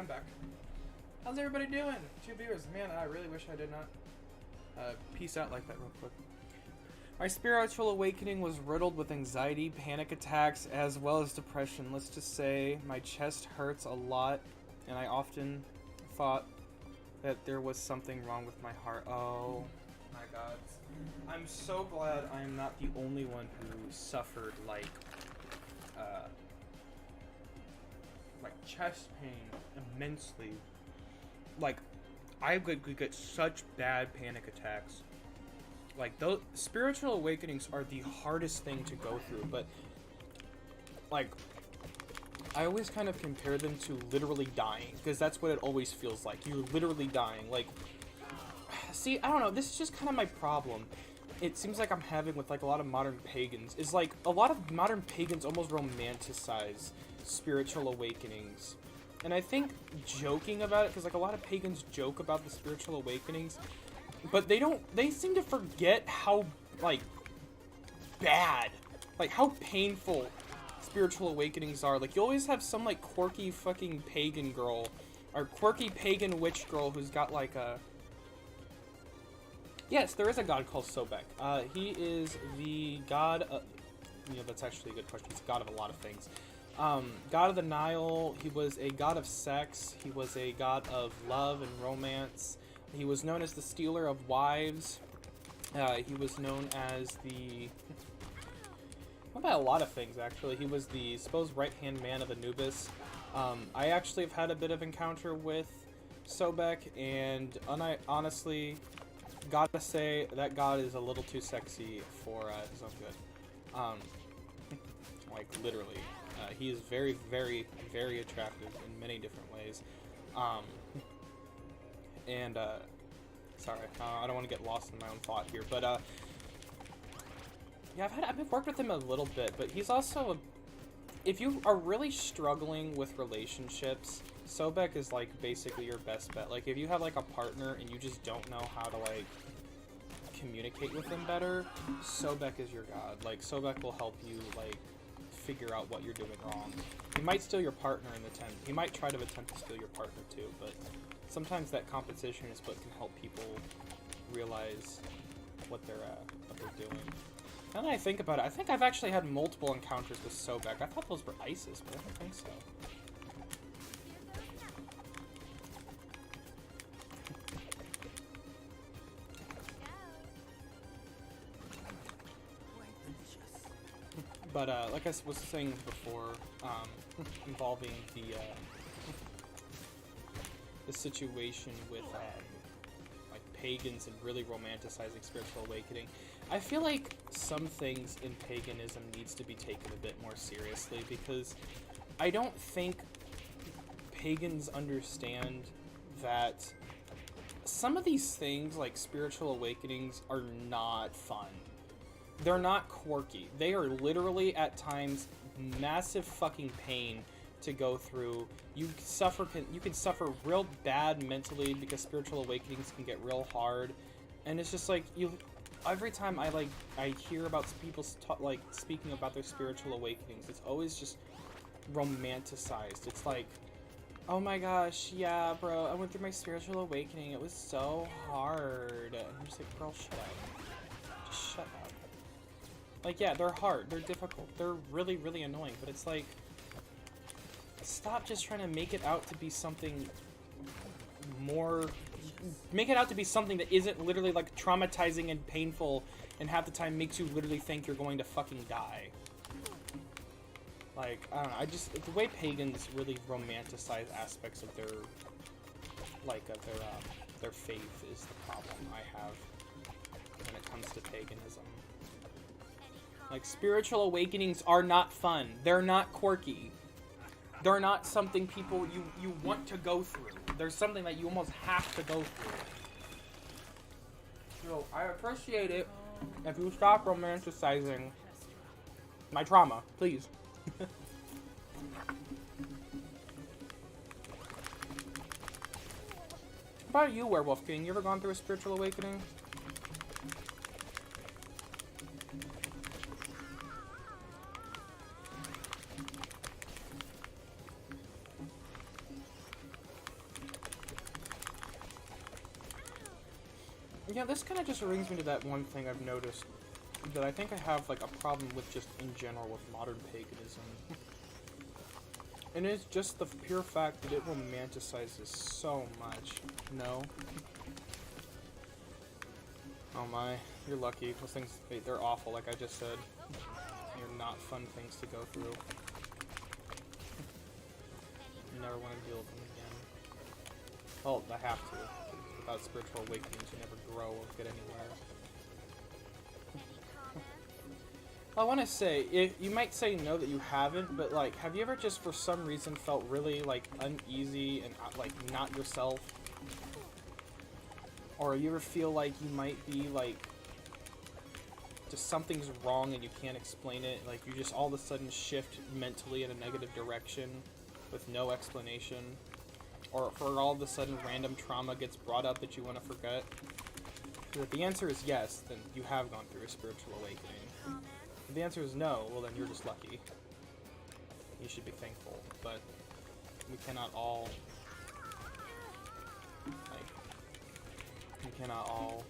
I'm back. How's everybody doing? 2 viewers. Man, I really wish I did not peace out like that real quick. My spiritual awakening was riddled with anxiety, panic attacks, as well as depression. Let's just say my chest hurts a lot, and I often thought that there was something wrong with my heart. Oh my god. I'm so glad I'm not the only one who suffered like chest pain immensely. Like, I could get such bad panic attacks. Like, those spiritual awakenings are the hardest thing to go through, but like, I always kind of compare them to literally dying, because that's what it always feels like. You're literally dying. Like, see, I don't know, this is just kind of my problem. It seems like I'm having with like a lot of modern pagans, is like a lot of modern pagans almost romanticize spiritual awakenings. And I think joking about it, because like a lot of pagans joke about the spiritual awakenings, but they seem to forget how like bad, like how painful spiritual awakenings are. Like, you always have some like quirky fucking pagan girl or quirky pagan witch girl who's got like a... Yes, there is a god called Sobek. He is the god of... You know, that's actually a good question. He's a god of a lot of things. God of the Nile. He was a god of sex. He was a god of love and romance. He was known as the stealer of wives. He was known as the... What about a lot of things, actually? He was the supposed right-hand man of Anubis. I actually have had a bit of encounter with Sobek, and honestly, gotta say, that god is a little too sexy for his own good. Like, literally. He is very, very, very attractive in many different ways. Sorry, I don't want to get lost in my own thought here, but, yeah, I've worked with him a little bit, but he's also if you are really struggling with relationships, Sobek is, like, basically your best bet. Like, if you have, like, a partner and you just don't know how to, like, communicate with them better, Sobek is your god. Like, Sobek will help you, like, figure out what you're doing wrong. He might steal your partner in the attempt. He might try to attempt to steal your partner too, but sometimes that competition is what can help people realize what they're doing. Now that I think about it, I think I've actually had multiple encounters with Sobek. I thought those were ISIS, but I don't think so. But, like I was saying before, involving the situation with, like, pagans and really romanticizing spiritual awakening, I feel like some things in paganism needs to be taken a bit more seriously, because I don't think pagans understand that some of these things, like spiritual awakenings, are not fun. They're not quirky. They are literally, at times, massive fucking pain to go through. You can suffer real bad mentally because spiritual awakenings can get real hard. And it's just like, every time I hear about people speaking about their spiritual awakenings, it's always just romanticized. It's like, oh my gosh, yeah, bro, I went through my spiritual awakening. It was so hard. And I'm just like, girl, shut up. Just shut up. Like, yeah, they're hard, they're difficult, they're really, really annoying, but it's like, stop just trying to make it out to be something more, make it out to be something that isn't literally, like, traumatizing and painful, and half the time makes you literally think you're going to fucking die. Like, I don't know, the way pagans really romanticize aspects of their, like, their faith is the problem I have when it comes to paganism. Like, spiritual awakenings are not fun. They're not quirky. They're not something people you want to go through. They're something that you almost have to go through. So, I appreciate it if you stop romanticizing my trauma, please. How about you, Werewolf King? You ever gone through a spiritual awakening? Yeah, this kind of just brings me to that one thing I've noticed, that I think I have, like, a problem with just in general with modern paganism. And it's just the pure fact that it romanticizes so much. No? Oh my, you're lucky. Those things, they're awful, like I just said. They're not fun things to go through. You never want to deal with them again. Well, I have to. Without spiritual awakenings, you never grow or get anywhere. I want to say, you might say no that you haven't, but like, have you ever just for some reason felt really like uneasy and like not yourself? Or you ever feel like you might be like, just something's wrong and you can't explain it, like you just all of a sudden shift mentally in a negative direction with no explanation? Or for all of a sudden random trauma gets brought up that you want to forget? If the answer is yes, then you have gone through a spiritual awakening. If the answer is no, well then you're just lucky. You should be thankful, but we cannot all, like, we cannot all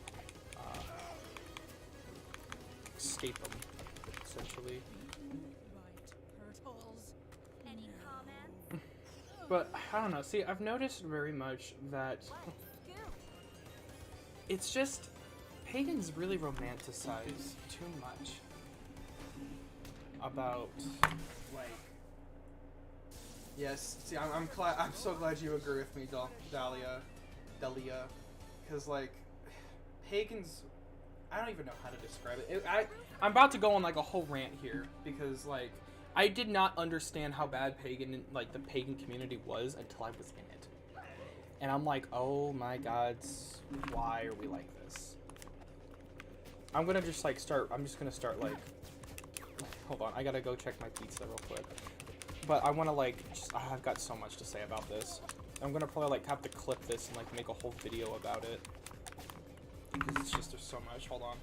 escape them, essentially. Any comments? But, I don't know, see, I've noticed very much that it's just, pagans really romanticize too much about, like, yes, see, I'm so glad you agree with me, Delia, because, like, pagans, I don't even know how to describe it. I'm about to go on, like, a whole rant here, because, like, I did not understand how bad the pagan community was until I was in it. And I'm like, oh my god, why are we like this? I'm gonna just, like, I'm just gonna start, like, hold on, I gotta go check my pizza real quick. But I wanna, like, I've got so much to say about this. I'm gonna probably, like, have to clip this and, like, make a whole video about it. Because it's just, there's so much, hold on.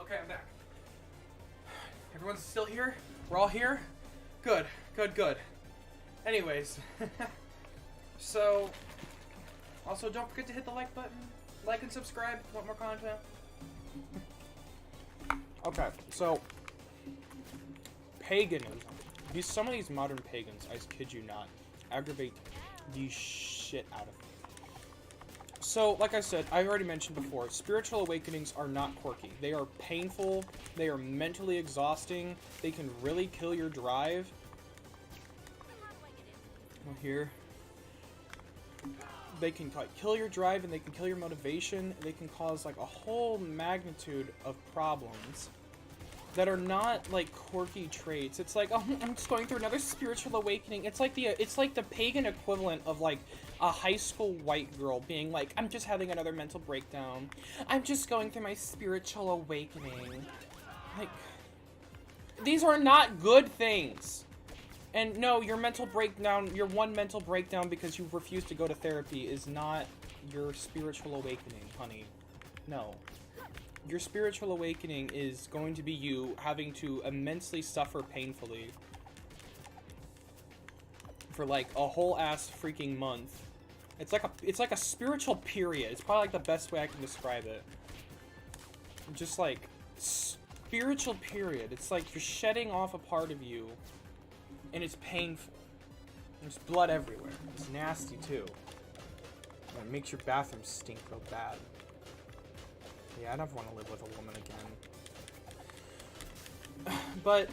Okay, I'm back. Everyone's still here? We're all here? Good, good, good. Anyways, so, also don't forget to hit the like button, like and subscribe if you want more content. Okay, so, paganism. Some of these modern pagans, I kid you not, aggravate the shit out of me. So, like I said, I already mentioned before, spiritual awakenings are not quirky. They are painful, they are mentally exhausting, they can really kill your drive. Well, here. They can kill your drive and they can kill your motivation. They can cause, like, a whole magnitude of problems that are not, like, quirky traits. It's like, oh, I'm just going through another spiritual awakening. It's like the pagan equivalent of, like, a high school white girl being like, I'm just having another mental breakdown. I'm just going through my spiritual awakening. Like, these are not good things. And no, your mental breakdown, your one mental breakdown because you refuse to go to therapy is not your spiritual awakening, honey. No. Your spiritual awakening is going to be you having to immensely suffer painfully for, like, a whole ass freaking month. It's like a spiritual period. It's probably, like, the best way I can describe it. Just, like, spiritual period. It's like you're shedding off a part of you, and it's painful. There's blood everywhere. It's nasty, too. And it makes your bathroom stink real bad. Yeah, I never want to live with a woman again. But,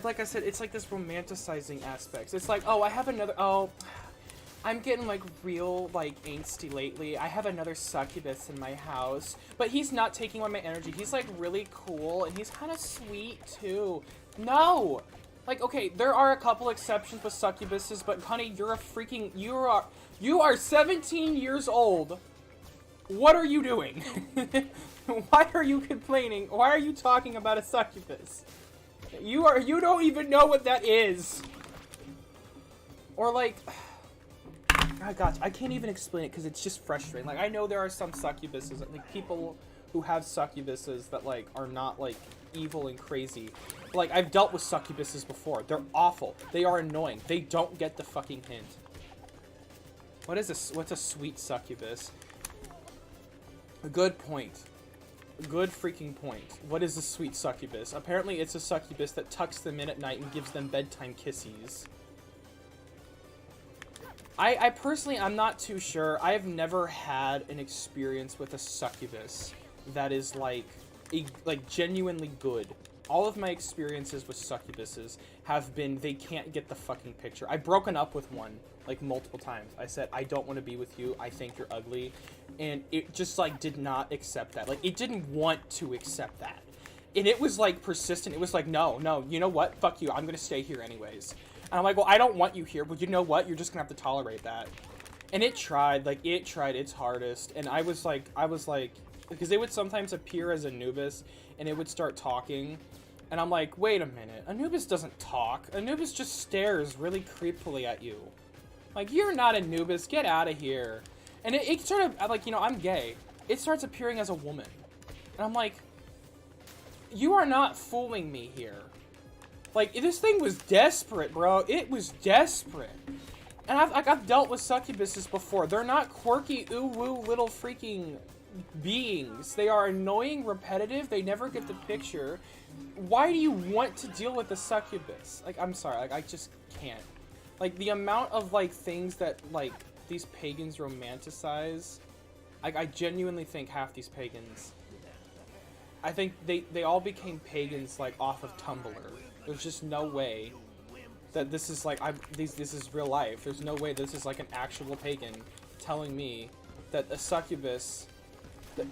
like I said, it's like this romanticizing aspect. It's like, oh, I have another, oh, I'm getting, like, real, like, angsty lately. I have another succubus in my house. But he's not taking away my energy. He's, like, really cool, and he's kind of sweet, too. No! Like, okay, there are a couple exceptions with succubuses, but, honey, you're a freaking, you are 17 years old. What are you doing? Why are you complaining? Why are you talking about a succubus? You don't even know what that is. Or, like... Oh gosh, I can't even explain it because it's just frustrating. Like, I know there are some succubuses, like, people who have succubuses that, like, are not, like, evil and crazy. Like, I've dealt with succubuses before. They're awful. They are annoying. They don't get the fucking hint. What's a sweet succubus? A good point. A good freaking point. What is a sweet succubus? Apparently it's a succubus that tucks them in at night and gives them bedtime kisses. I personally, I'm not too sure. I've never had an experience with a succubus that is like genuinely good. All of my experiences with succubuses have been, they can't get the fucking picture. I've broken up with one, like, multiple times. I said, I don't want to be with you. I think you're ugly. And it just, like, did not accept that. Like, it didn't want to accept that. And it was, like, persistent. It was like, no, you know what? Fuck you. I'm going to stay here anyways. And I'm like, well, I don't want you here, but you know what? You're just gonna have to tolerate that. And it tried its hardest. And I was like, because they would sometimes appear as Anubis, and it would start talking. And I'm like, wait a minute. Anubis doesn't talk. Anubis just stares really creepily at you. Like, you're not Anubis. Get out of here. And it sort of, like, you know, I'm gay. It starts appearing as a woman. And I'm like, you are not fooling me here. Like, this thing was desperate, bro. It was desperate. And I've dealt with succubuses before. They're not quirky, ooh-woo little freaking beings. They are annoying, repetitive. They never get the picture. Why do you want to deal with a succubus? Like, I'm sorry. Like, I just can't. Like, the amount of, like, things that, like, these pagans romanticize. Like, I genuinely think half these pagans... I think they all became pagans, like, off of Tumblr. There's just no way that this is like this is real life. There's no way this is like an actual pagan telling me that a succubus,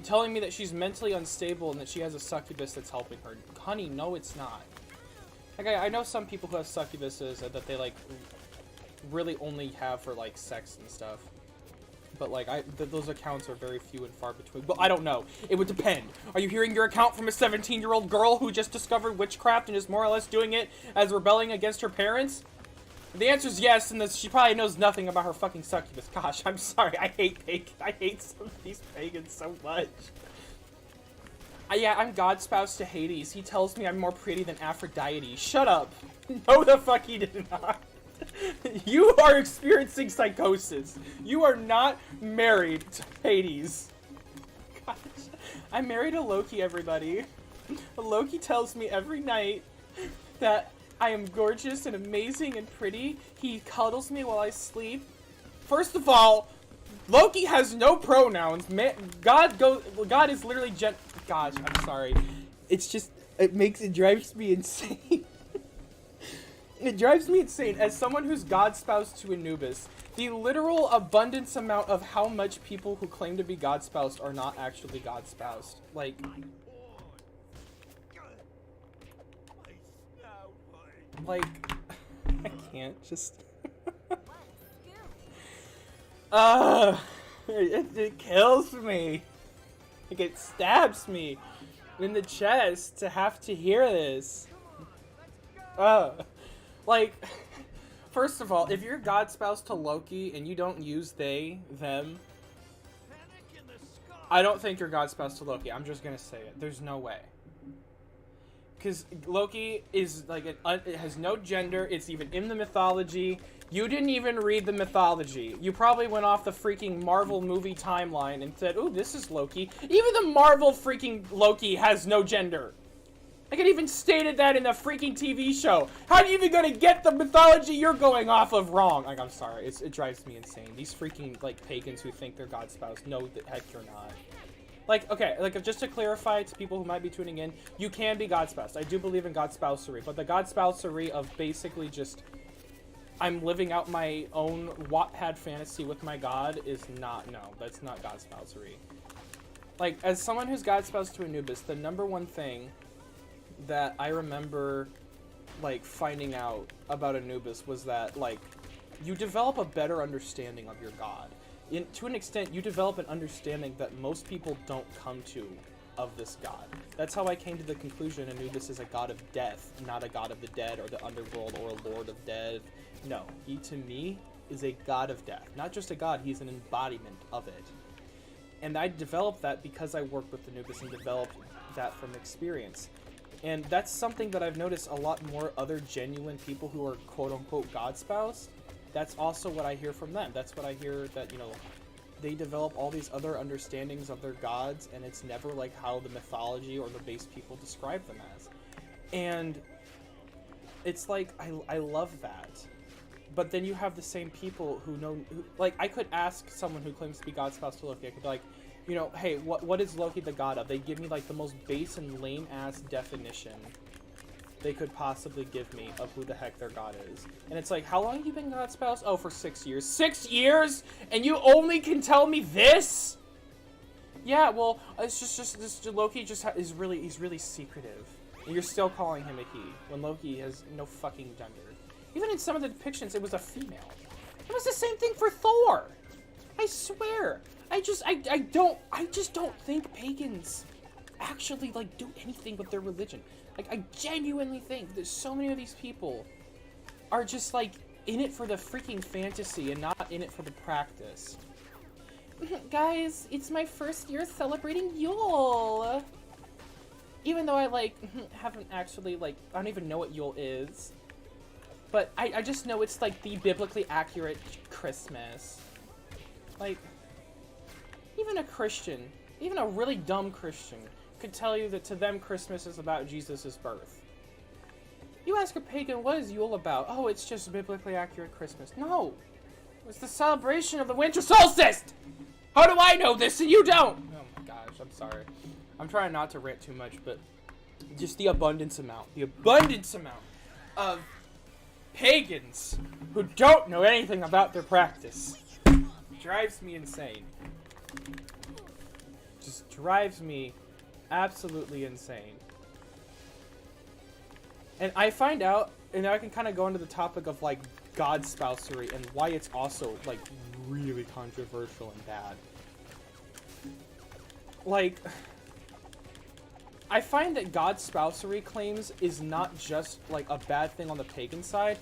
telling me that she's mentally unstable and that she has a succubus that's helping her. Honey, no, it's not. Like I know some people who have succubuses that they like really only have for like sex and stuff. But, like, those accounts are very few and far between. But I don't know. It would depend. Are you hearing your account from a 17-year-old girl who just discovered witchcraft and is more or less doing it as rebelling against her parents? The answer is yes, and she probably knows nothing about her fucking succubus. Gosh, I'm sorry. I hate some of these pagans so much. Yeah, I'm God spouse to Hades. He tells me I'm more pretty than Aphrodite. Shut up. No, the fuck he did not. You are experiencing psychosis. You are not married to Hades. Gosh. I'm married to Loki, everybody. Loki tells me every night that I am gorgeous and amazing and pretty. He cuddles me while I sleep. First of all, Loki has no pronouns. God is literally Gosh, I'm sorry. It's just, it drives me insane. It drives me insane. As someone who's God spouse to Anubis, the literal abundance amount of how much people who claim to be God spoused are not actually God spoused. Like, I can't just. It kills me. Like, it stabs me in the chest to have to hear this. Like, first of all, if you're God spouse to Loki and you don't use they, them, I don't think you're God spouse to Loki. I'm just gonna say it. There's no way. Because Loki is like, it has no gender. It's even in the mythology. You didn't even read the mythology. You probably went off the freaking Marvel movie timeline and said, ooh, this is Loki. Even the Marvel freaking Loki has no gender. Like, it even stated that in the freaking TV show. How are you even gonna get the mythology you're going off of wrong? Like, I'm sorry. It drives me insane. These freaking, like, pagans who think they're God spouse. No, the heck you're not. Like, okay, like, just to clarify to people who might be tuning in, you can be God spoused. I do believe in God spousery, but the God spousery of basically just, I'm living out my own Wattpad fantasy with my God is not, no, that's not God spousery. Like, as someone who's God spoused to Anubis, the number one thing that I remember, like, finding out about Anubis was that, like, you develop a better understanding of your God. To an extent, you develop an understanding that most people don't come to of this god. That's how I came to the conclusion Anubis is a god of death, not a god of the dead or the underworld or a lord of death. No, he to me is a god of death. Not just a god, he's an embodiment of it. And I developed that because I worked with Anubis and developed that from experience. And that's something that I've noticed a lot more other genuine people who are quote-unquote god spouse. That's also what I hear from them. That's what I hear, that, you know, they develop all these other understandings of their gods, and it's never like how the mythology or the base people describe them as. And it's like, I love that. But then you have the same people who know, like, I could ask someone who claims to be God spouse to Loki, I could be like, you know, hey, what is Loki the god of? They give me, like, the most base and lame-ass definition they could possibly give me of who the heck their god is. And it's like, how long have you been God spouse? Oh, for 6 years. 6 years? And you only can tell me this? Yeah, well, it's just this Loki just he's really secretive. And you're still calling him a he, when Loki has no fucking gender. Even in some of the depictions, it was a female. It was the same thing for Thor. I swear. I just don't think pagans actually, like, do anything with their religion. Like, I genuinely think that so many of these people are just, like, in it for the freaking fantasy and not in it for the practice. Guys, it's my first year celebrating Yule! Even though I, like, haven't actually, like, I don't even know what Yule is. But I just know it's, like, the biblically accurate Christmas. Like, even a Christian, even a really dumb Christian, could tell you that to them Christmas is about Jesus' birth. You ask a pagan, what is Yule about? Oh, it's just biblically accurate Christmas. No! It's the celebration of the winter solstice! How do I know this and you don't? Oh my gosh, I'm sorry. I'm trying not to rant too much, but just the abundance amount of pagans who don't know anything about their practice drives me insane. Just drives me absolutely insane. And I find out, and I can kind of go into the topic of, like, God spousery and why it's also, like, really controversial and bad. Like, I find that God spousery claims is not just, like, a bad thing on the pagan side.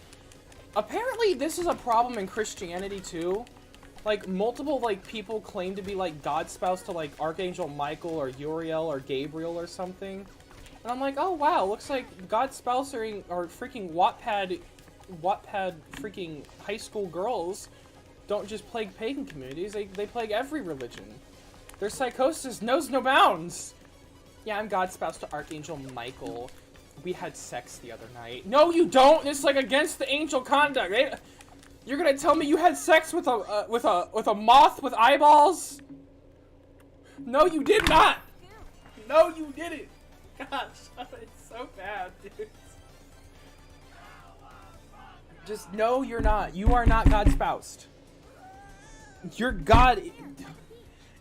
Apparently, this is a problem in Christianity, too. Like, multiple, like, people claim to be, like, God spouse to, like, Archangel Michael or Uriel or Gabriel or something. And I'm like, oh, wow, looks like God spousing or freaking Wattpad freaking high school girls don't just plague pagan communities, they plague every religion. Their psychosis knows no bounds. Yeah, I'm God spouse to Archangel Michael. We had sex the other night. No, you don't! It's, like, against the angel conduct. You're gonna tell me you had sex with a moth with eyeballs? No, you did not. No, you didn't. Gosh, it's so bad, dude. Just no, you're not. You are not God spoused. Your God.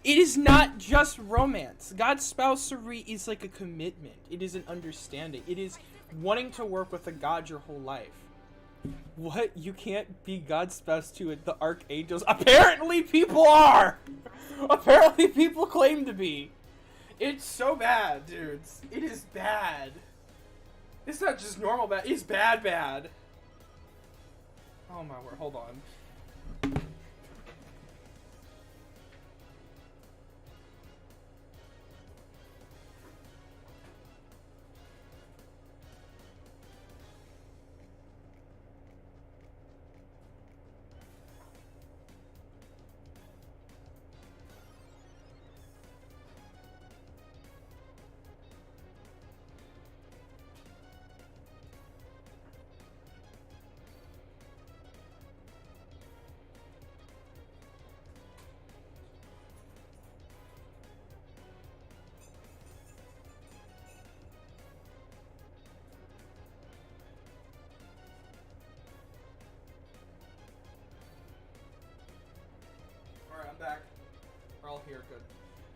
It is not just romance. God spousery is like a commitment. It is an understanding. It is wanting to work with a God your whole life. What? You can't be God spouse to the archangels? Apparently people are! Apparently people claim to be. It's so bad, dudes. It is bad. It's not just normal bad. It's bad. Oh my word, hold on.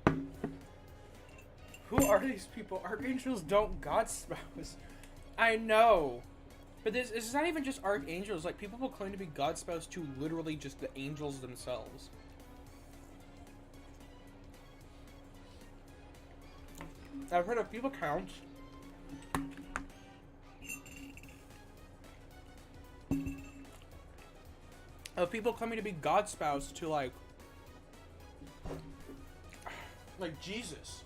good. Who are these people? Archangels don't God spouse. I know. But this is not even just archangels. Like, people will claim to be God spouse to literally just the angels themselves. I've heard of people count. Of people claiming to be God spouse to like Jesus.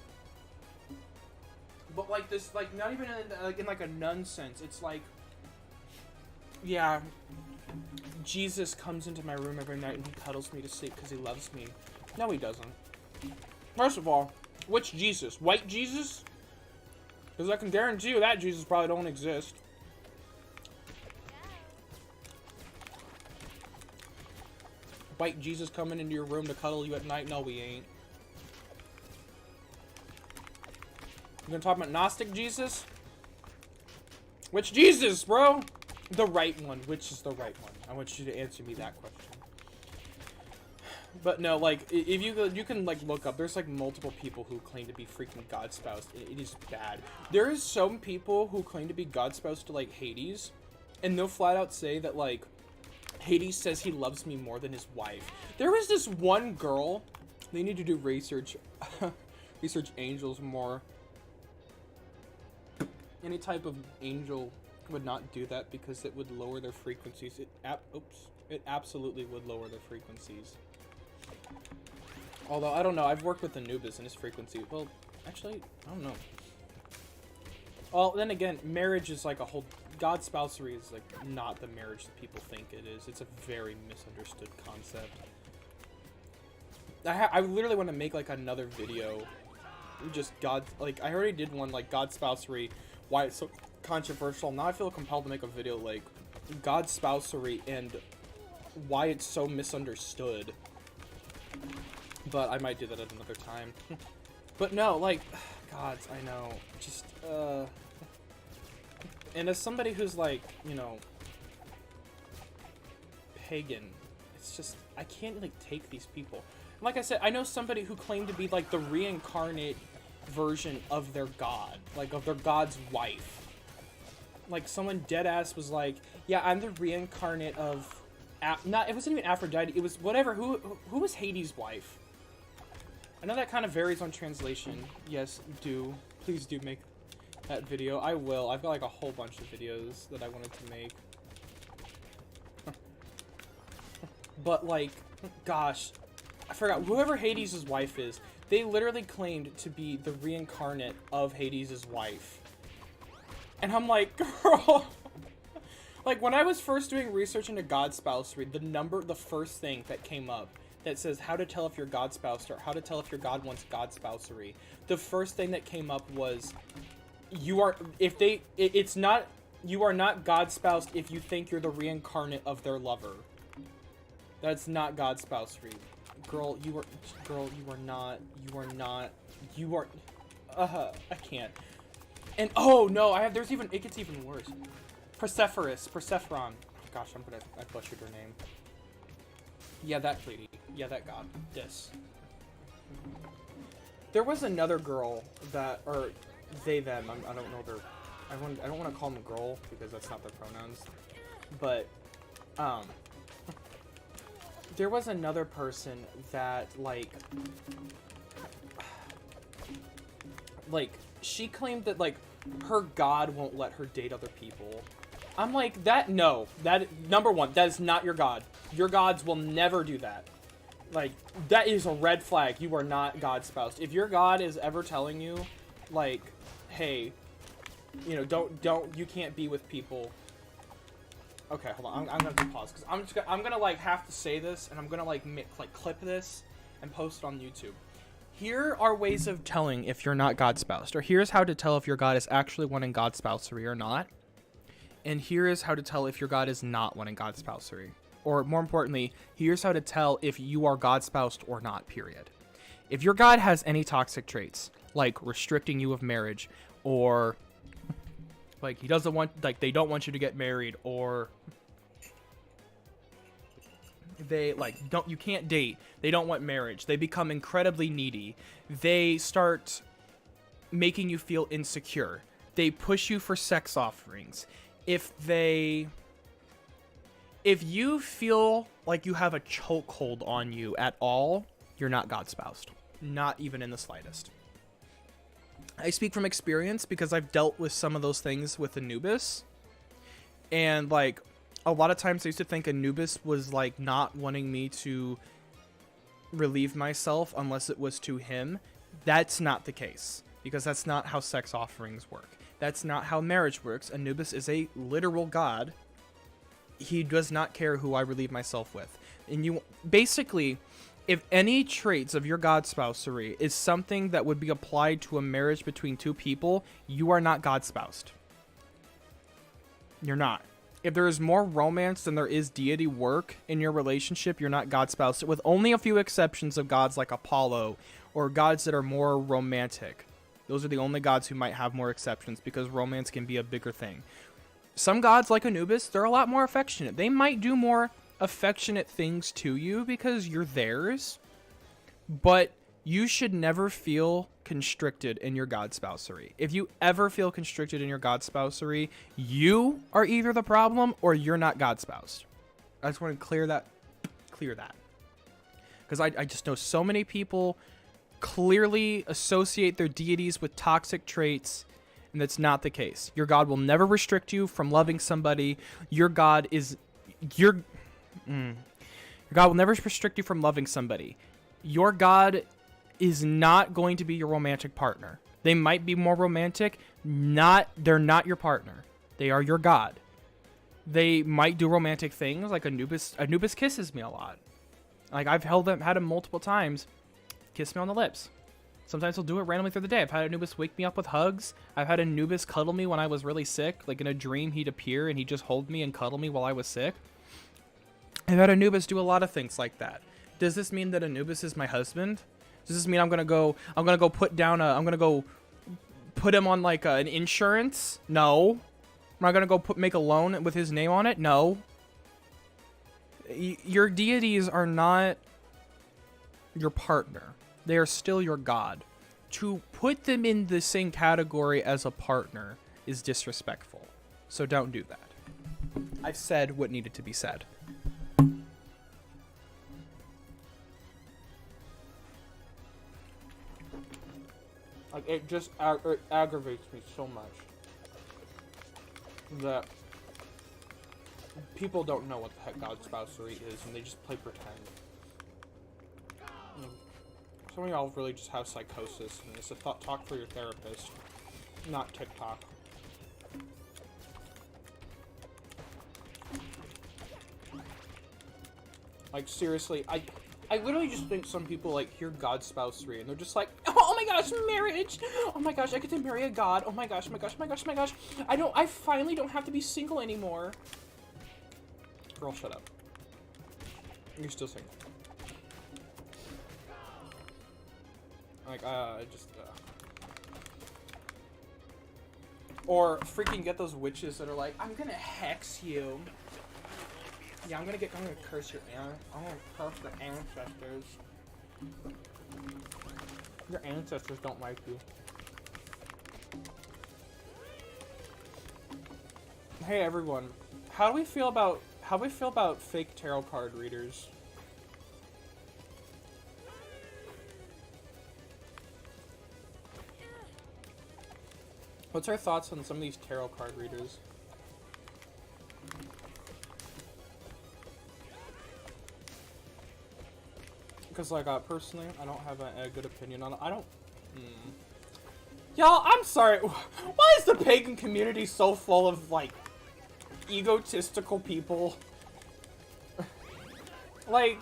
But like this, like not even in like a nun sense. It's like, yeah, Jesus comes into my room every night and he cuddles me to sleep because he loves me. No, he doesn't. First of all, which Jesus? White Jesus? Because I can guarantee you that Jesus probably don't exist. White Jesus coming into your room to cuddle you at night? No, we ain't. You gonna talk about Gnostic Jesus? Which Jesus, bro? The right one. Which is the right one? I want you to answer me that question. But no, like, if you can like look up, there's like multiple people who claim to be freaking God spoused. It is bad. There is some people who claim to be God spoused to like Hades, and they'll flat out say that like Hades says he loves me more than his wife. There was this one girl. They need to do research, research angels more. Any type of angel would not do that because it would lower their frequencies. It absolutely would lower their frequencies. Although, I don't know, I've worked with Anubis and his frequency, well, actually, I don't know. Well, then again, marriage is like a whole, God spousery is like not the marriage that people think it is. It's a very misunderstood concept. I literally want to make like another video, just God, like, I already did one, like, God spousery, why it's so controversial. Now I feel compelled to make a video, like, God spousery and why it's so misunderstood. But I might do that at another time. But no, like, gods, I know. Just, and as somebody who's, like, you know, pagan, it's just, I can't, like, take these people. Like I said, I know somebody who claimed to be, like, the reincarnate version of their god. Like, of their god's wife. Like, someone deadass was like, yeah, I'm the reincarnate of... it wasn't even Aphrodite, it was whatever, who was Hades' wife? I know that kind of varies on translation. Yes, do. Please do make that video. I will. I've got like a whole bunch of videos that I wanted to make. But like, gosh, I forgot. Whoever Hades' wife is, they literally claimed to be the reincarnate of Hades' wife. And I'm like, girl... Like, when I was first doing research into God spousery, the first thing that came up that says how to tell if you're God spoused or how to tell if your God wants God spousery, the first thing that came up was you are not God spoused if you think you're the reincarnate of their lover. That's not God spousery. I can't. And oh no, it gets even worse. Persephone. Oh, gosh, I butchered her name. Yeah, that lady. Yeah, that god. Yes. There was another girl that, or they, them, I don't know I don't want to call them a girl because that's not their pronouns. But, there was another person that, like, she claimed that, like, her god won't let her date other people. I'm like, number one, that is not your god. Your gods will never do that. Like, that is a red flag. You are not God spoused. If your god is ever telling you, like, hey, you know, you can't be with people. Okay, hold on. I'm gonna pause because I'm gonna like have to say this, and I'm gonna like clip this and post it on YouTube. Here are ways of telling if you're not God spoused, or here's how to tell if your god is actually wanting God spousery or not. And here is how to tell if your god is not wanting God spousery. Or more importantly, here's how to tell if you are God spoused or not, period. If your god has any toxic traits, like restricting you of marriage, or like they don't want you to get married, or They you can't date. They don't want marriage. They become incredibly needy. They start making you feel insecure. They push you for sex offerings. If you feel like you have a chokehold on you at all, you're not God's spouse. Not even in the slightest. I speak from experience because I've dealt with some of those things with Anubis. And like a lot of times I used to think Anubis was like not wanting me to relieve myself unless it was to him. That's not the case, because that's not how sex offerings work. That's not how marriage works. Anubis is a literal god. He does not care who I relieve myself with. And you basically, if any traits of your god spousery is something that would be applied to a marriage between two people, you are not god spoused. You're not. If there is more romance than there is deity work in your relationship, you're not god spoused, with only a few exceptions of gods like Apollo or gods that are more romantic. Those are the only gods who might have more exceptions, because romance can be a bigger thing. Some gods like Anubis, they're a lot more affectionate. They might do more affectionate things to you because you're theirs, but you should never feel constricted in your god spousery. If you ever feel constricted in your god spousery, you are either the problem or you're not god spoused. I just want to clear that. Because I just know so many people clearly associate their deities with toxic traits, and that's not the case. Your god will never restrict you from loving somebody. Your god will never restrict you from loving somebody. Your god is not going to be your romantic partner. They might be more romantic. They're not your partner. They are your god. They might do romantic things, like Anubis. Anubis kisses me a lot. Like, I've had him multiple times kiss me on the lips. Sometimes he'll do it randomly through the day. I've had Anubis wake me up with hugs. I've had Anubis cuddle me when I was really sick. Like in a dream, he'd appear and he'd just hold me and cuddle me while I was sick. I've had Anubis do a lot of things like that. Does this mean that Anubis is my husband? Does this mean I'm gonna go put him on like an insurance? No. Am I gonna go make a loan with his name on it? No. Your deities are not your partner. They are still your god. To put them in the same category as a partner is disrespectful. So don't do that. I've said what needed to be said. Like, it just aggravates me so much that people don't know what the heck god spousery is, and they just play pretend. Some of y'all really just have psychosis, and it's a talk for your therapist, not TikTok. Like, seriously, I literally just think some people, like, hear god spousery, and they're just like, oh my gosh, marriage! Oh my gosh, I get to marry a god! Oh my gosh, oh my gosh, oh my gosh, oh my gosh! I finally don't have to be single anymore! Girl, shut up. You're still single. Like, Or freaking get those witches that are like, I'm gonna hex you. Yeah, I'm gonna curse your I'm gonna curse the ancestors. Your ancestors don't like you. Hey everyone, how do we feel about fake tarot card readers? What's our thoughts on some of these tarot card readers? Because, like, personally, I don't have a good opinion on it. Y'all, I'm sorry. Why is the pagan community so full of, like, egotistical people? Like,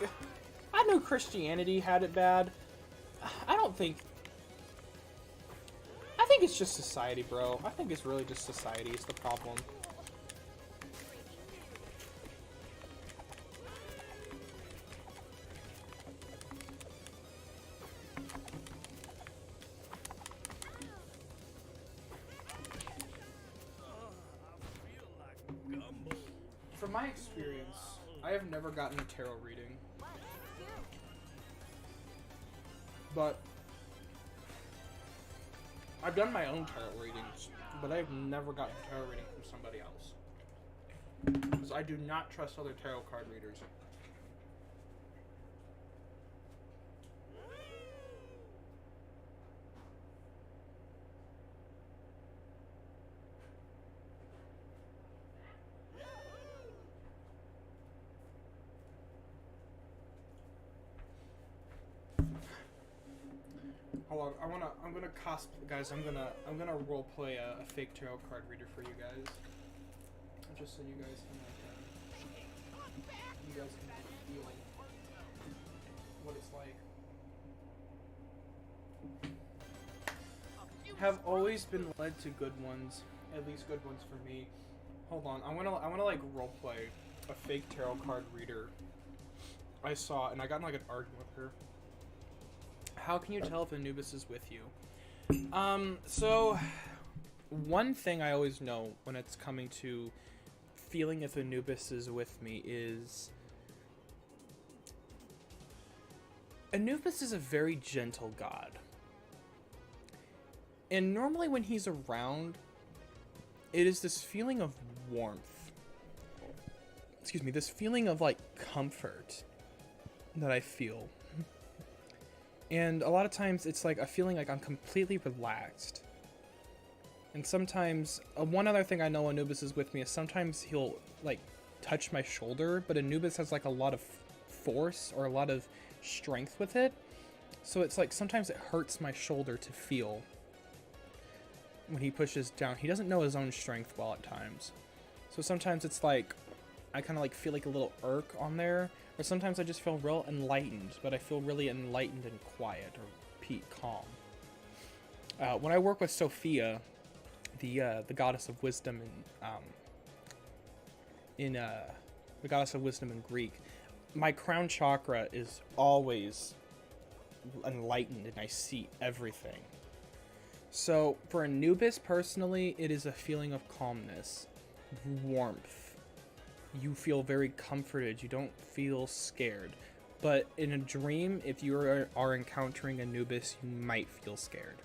I knew Christianity had it bad. I think it's just society, bro. I think it's really just society is the problem. From my experience, I have never gotten a tarot reading. But I've done my own tarot readings, but I've never gotten a tarot reading from somebody else. Because I do not trust other tarot card readers. Hold on, I'm gonna guys, I'm gonna role play a fake tarot card reader for you guys. Just so you guys can feel what it's like. Have always been led to good ones, at least good ones for me. Hold on, I wanna like role play a fake tarot card reader I saw, and I got in like an argument with her. How can you tell if Anubis is with you? So one thing I always know when it's coming to feeling if Anubis is with me is Anubis is a very gentle god. And normally when he's around, it is this feeling of warmth. Excuse me, this feeling of like comfort that I feel. And a lot of times it's like a feeling like I'm completely relaxed. And sometimes, one other thing I know Anubis is with me is sometimes he'll like touch my shoulder, but Anubis has like a lot of force or a lot of strength with it. So it's like sometimes it hurts my shoulder to feel when he pushes down. He doesn't know his own strength well at times. So sometimes it's like, I kind of like feel like a little irk on there. Or sometimes I just feel real enlightened, but I feel really enlightened and quiet or calm. When I work with Sophia, the goddess of wisdom the goddess of wisdom in Greek, my crown chakra is always enlightened and I see everything. So for Anubis personally, it is a feeling of calmness, warmth. You feel very comforted. You don't feel scared. But in a dream, if you are encountering Anubis, you might feel scared.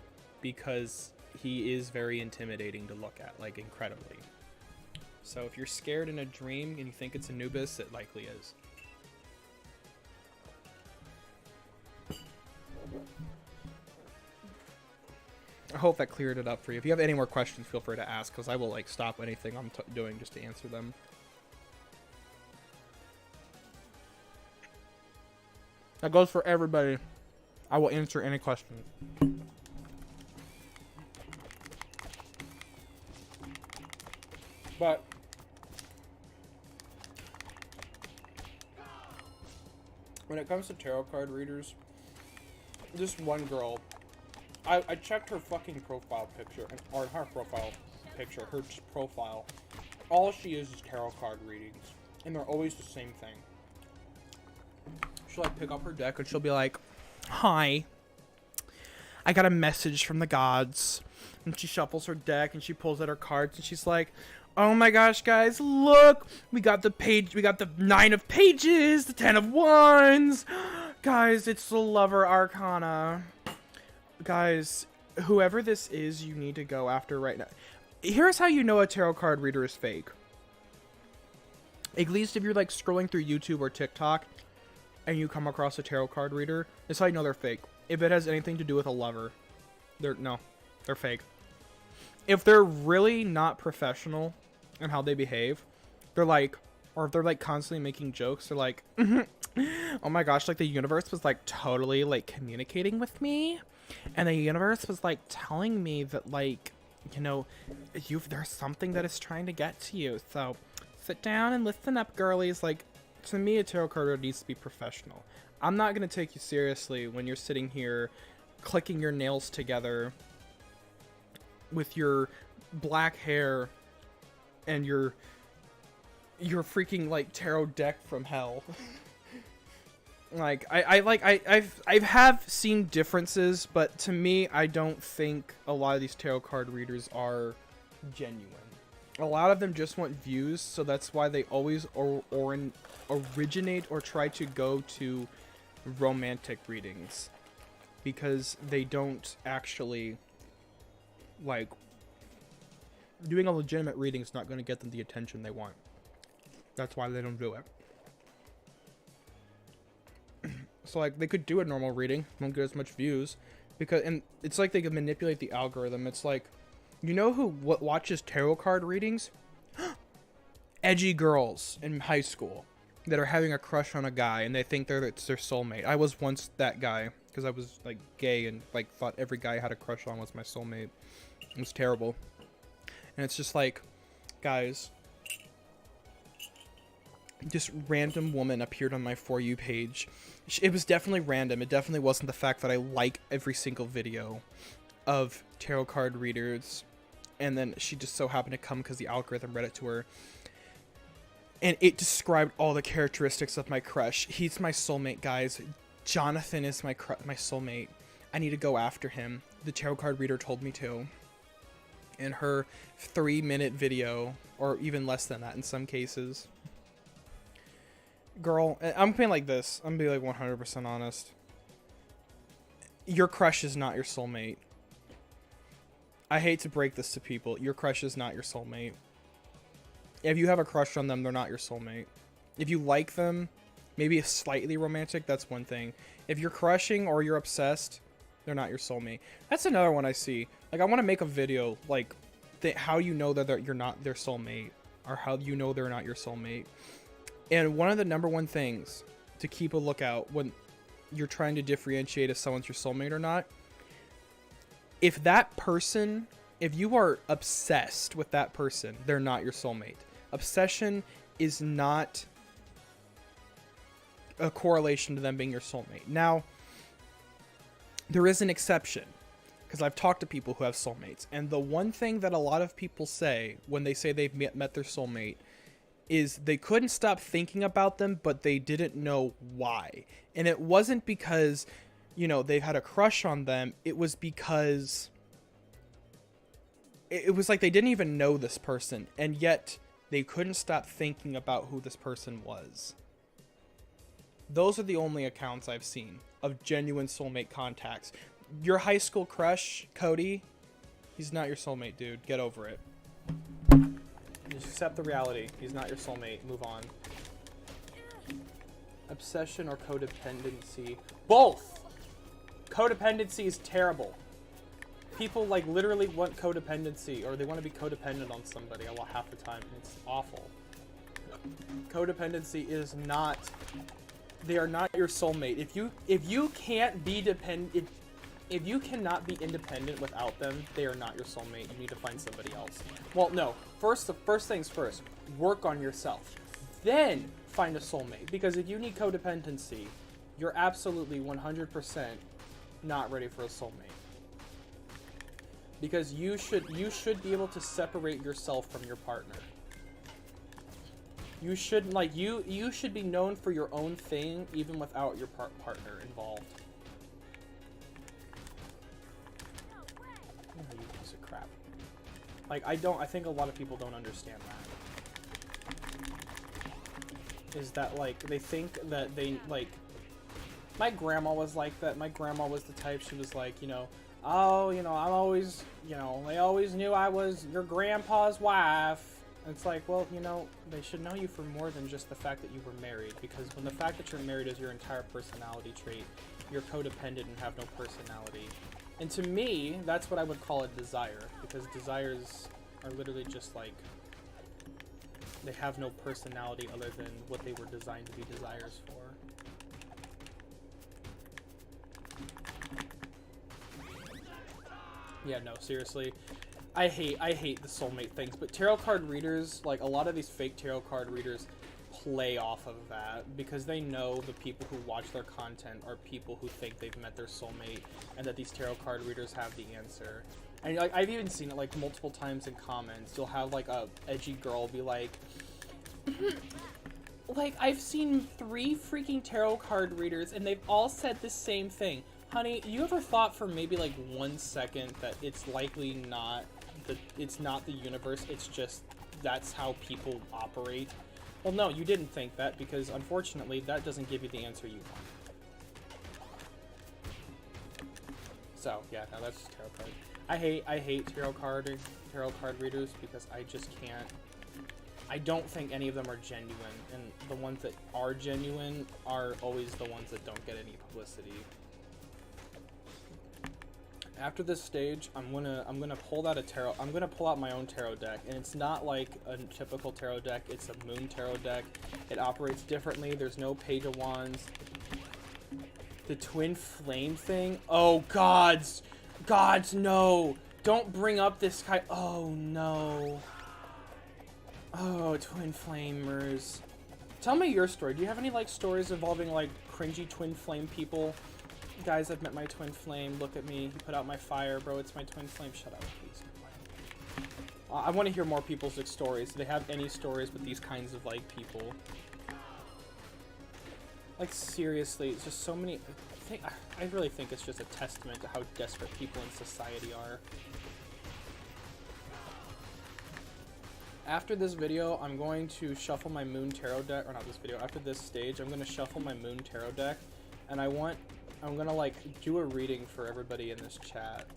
Because he is very intimidating to look at, like incredibly. So if you're scared in a dream and you think it's Anubis, it likely is. I hope that cleared it up for you. If you have any more questions, feel free to ask, because I will like stop anything I'm doing just to answer them. That goes for everybody. I will answer any questions. But when it comes to tarot card readers, this one girl, I checked her fucking profile picture, or her profile picture, her profile. All she is tarot card readings, and they're always the same thing. She'll like pick up her deck and she'll be like, "Hi, I got a message from the gods." And she shuffles her deck and she pulls out her cards and she's like, "Oh my gosh, guys, look, we got the page, we got the 9 of pages, the 10 of wands. Guys, it's the lover arcana. Guys, whoever this is, you need to go after right now." Here's how you know a tarot card reader is fake. At least if you're like scrolling through YouTube or TikTok and you come across a tarot card reader, that's how you know they're fake. If it has anything to do with a lover, they're fake. If they're really not professional in how they behave, they're like, or if they're like constantly making jokes, they're like, "Oh my gosh, like the universe was like totally like communicating with me, and the universe was like telling me that like, you know, there's something that is trying to get to you, so sit down and listen up, girlies." Like, to me, a tarot card reader needs to be professional. I'm not going to take you seriously when you're sitting here clicking your nails together with your black hair and your freaking like tarot deck from hell. Like, I have seen differences, but to me, I don't think a lot of these tarot card readers are genuine. A lot of them just want views, so that's why they always originate or try to go to romantic readings, because they don't actually, like, doing a legitimate reading is not going to get them the attention they want. That's why they don't do it. So, like, they could do a normal reading, won't get as much views, because, and it's like they could manipulate the algorithm. It's like, you know who watches tarot card readings? Edgy girls in high school that are having a crush on a guy and they think it's their soulmate. I was once that guy because I was like gay and like thought every guy I had a crush on was my soulmate. It was terrible. And it's just like, guys, this random woman appeared on my For You page. It was definitely random. It definitely wasn't the fact that I like every single video of tarot card readers, and then she just so happened to come because the algorithm read it to her, and it described all the characteristics of my crush. He's my soulmate, guys. Jonathan is my soulmate. I need to go after him. The tarot card reader told me to. In her 3-minute video, or even less than that in some cases. Girl, I'm being like this. I'm being like 100% honest. Your crush is not your soulmate. I hate to break this to people. Your crush is not your soulmate. If you have a crush on them, they're not your soulmate. If you like them, maybe slightly romantic, that's one thing. If you're crushing or you're obsessed, they're not your soulmate. That's another one I see. Like, I want to make a video, like, how you know that you're not their soulmate, or how you know they're not your soulmate. And one of the number one things to keep a lookout when you're trying to differentiate if someone's your soulmate or not, if that person, if you are obsessed with that person, they're not your soulmate. Obsession is not a correlation to them being your soulmate. Now, there is an exception, because I've talked to people who have soulmates, and the one thing that a lot of people say when they say they've met their soulmate is they couldn't stop thinking about them, but they didn't know why. And it wasn't because, you know, they had a crush on them. It was because it was like they didn't even know this person, and yet they couldn't stop thinking about who this person was. Those are the only accounts I've seen of genuine soulmate contacts. Your high school crush, Cody, he's not your soulmate, dude. Get over it. Just accept the reality. He's not your soulmate. Move on. Obsession or codependency? Both! Codependency is terrible. People, like, literally want codependency, or they want to be codependent on somebody a lot half the time, and it's awful. Codependency is not... They are not your soulmate. If you can't be dependent... If you cannot be independent without them, they are not your soulmate. You need to find somebody else. Well, no. First things first. Work on yourself. Then find a soulmate. Because if you need codependency, you're absolutely 100% not ready for a soulmate. Because you should be able to separate yourself from your partner. You should you should be known for your own thing even without your partner involved. Oh, you piece of crap. Like, I think a lot of people don't understand that. Is that, like, they think that they, like, my grandma was like that. My grandma was the type, she was like, you know, oh, you know, I'm always, you know, they always knew I was your grandpa's wife. And it's like, well, you know, they should know you for more than just the fact that you were married. Because when the fact that you're married is your entire personality trait, you're codependent and have no personality. And to me, that's what I would call a desire. Because desires are literally just like, they have no personality other than what they were designed to be desires for. Yeah, no, seriously. I hate the soulmate things, but tarot card readers, like a lot of these fake tarot card readers play off of that because they know the people who watch their content are people who think they've met their soulmate and that these tarot card readers have the answer. And like, I've even seen it like multiple times in comments. You'll have like a edgy girl be like, like, I've seen 3 freaking tarot card readers and they've all said the same thing. Honey, you ever thought for maybe like 1 second that it's likely not it's not the universe, it's just that's how people operate. Well, no, you didn't think that, because unfortunately that doesn't give you the answer you want. So yeah, no, that's just tarot card. I hate tarot card readers because I just can't. I don't think any of them are genuine, and the ones that are genuine are always the ones that don't get any publicity. After this stage, I'm gonna pull out a tarot. I'm gonna pull out my own tarot deck, and it's not like a typical tarot deck. It's a moon tarot deck. It operates differently. There's no Page of Wands. The twin flame thing. Oh gods, no! Don't bring up this guy. Oh no. Oh, twin flamers. Tell me your story. Do you have any like stories involving like cringy twin flame people? Guys, I've met my twin flame. Look at me. He put out my fire, bro. It's my twin flame. Shut up, please. I want to hear more people's like, stories. Do they have any stories with these kinds of like people? Like seriously, it's just so many. I really think it's just a testament to how desperate people in society are. After this video, I'm going to shuffle my Moon Tarot deck, or not this video, after this stage, I'm going to shuffle my Moon Tarot deck, and I'm going to, like, do a reading for everybody in this chat.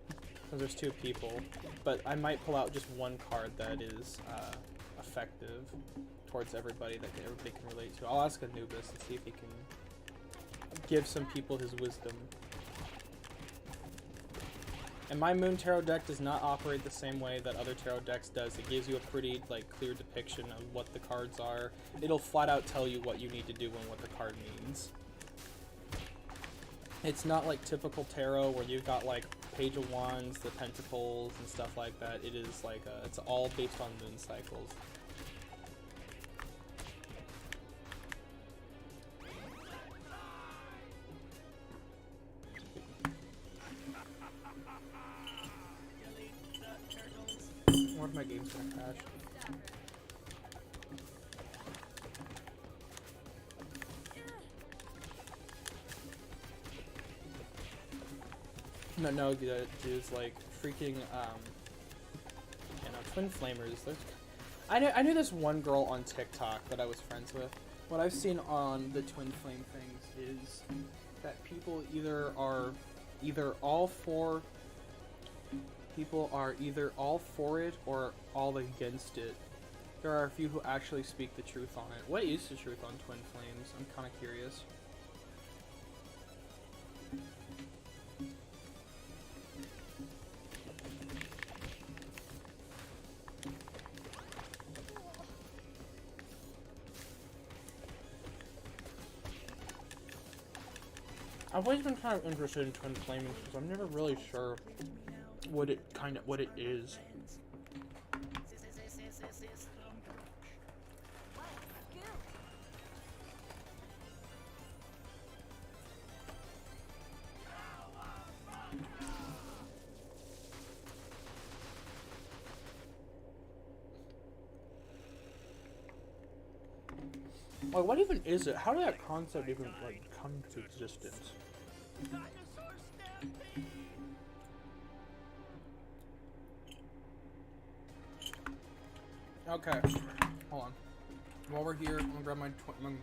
Because there's 2 people, but I might pull out just one card that is, effective towards everybody that everybody can relate to. I'll ask Anubis and see if he can give some people his wisdom. And my Moon Tarot deck does not operate the same way that other tarot decks does. It gives you a pretty, like, clear depiction of what the cards are. It'll flat out tell you what you need to do and what the card means. It's not like typical tarot where you've got, like, Page of Wands, the Pentacles, and stuff like that. It is, like, it's all based on moon cycles. One of my games gonna crash. No, dudes, like, freaking, you know, twin flamers. I knew this one girl on TikTok that I was friends with. What I've seen on the twin flame things is that people are either all for it or all against it. There are a few who actually speak the truth on it. What is the truth on twin flames? I'm kind of curious. I've always been kind of interested in twin flaming because I'm never really sure what it is. Like, what even is it? How did that concept even, like, come to existence? Okay, hold on. While we're here, I'm gonna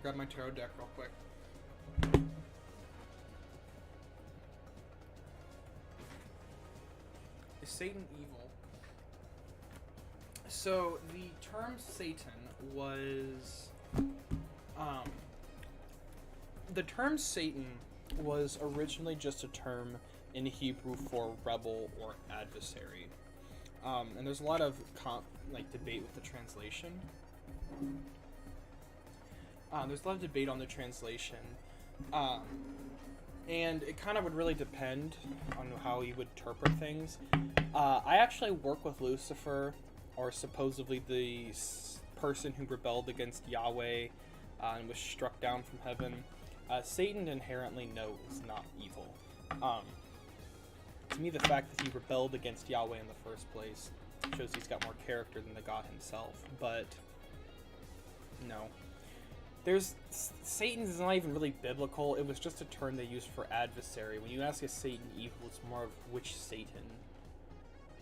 grab my tarot deck real quick. Is Satan evil? So the term Satan was, originally just a term in Hebrew for rebel or adversary. And there's a lot of debate with the translation. There's a lot of debate on the translation. And it kind of would really depend on how you would interpret things. I actually work with Lucifer, or supposedly the person who rebelled against Yahweh and was struck down from heaven. Satan inherently is not evil. To me, the fact that he rebelled against Yahweh in the first place shows he's got more character than the God himself. But no, Satan's not even really biblical. It was just a term they used for adversary. When you ask is Satan evil, it's more of which Satan.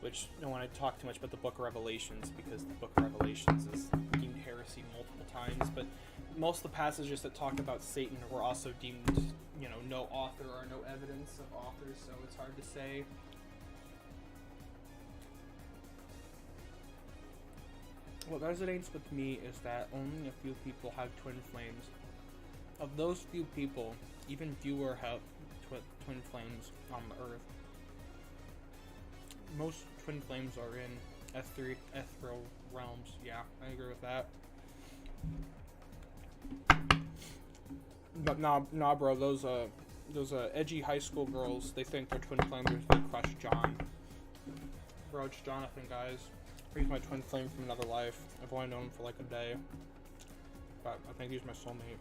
which I don't want to talk too much about the Book of Revelations because the Book of Revelations is deemed heresy multiple times, but most of the passages that talk about Satan were also deemed, you know, no author or no evidence of authors, so it's hard to say. What resonates with me is that only a few people have twin flames. Of those few people, even fewer have twin flames on the earth. Most twin flames are in ethereal realms. Yeah, I agree with that. But nah, bro. Those edgy high school girls, they think their twin flame is their crush John. Bro, it's Jonathan, guys. He's my twin flame from another life. I've only known him for like a day, but I think he's my soulmate.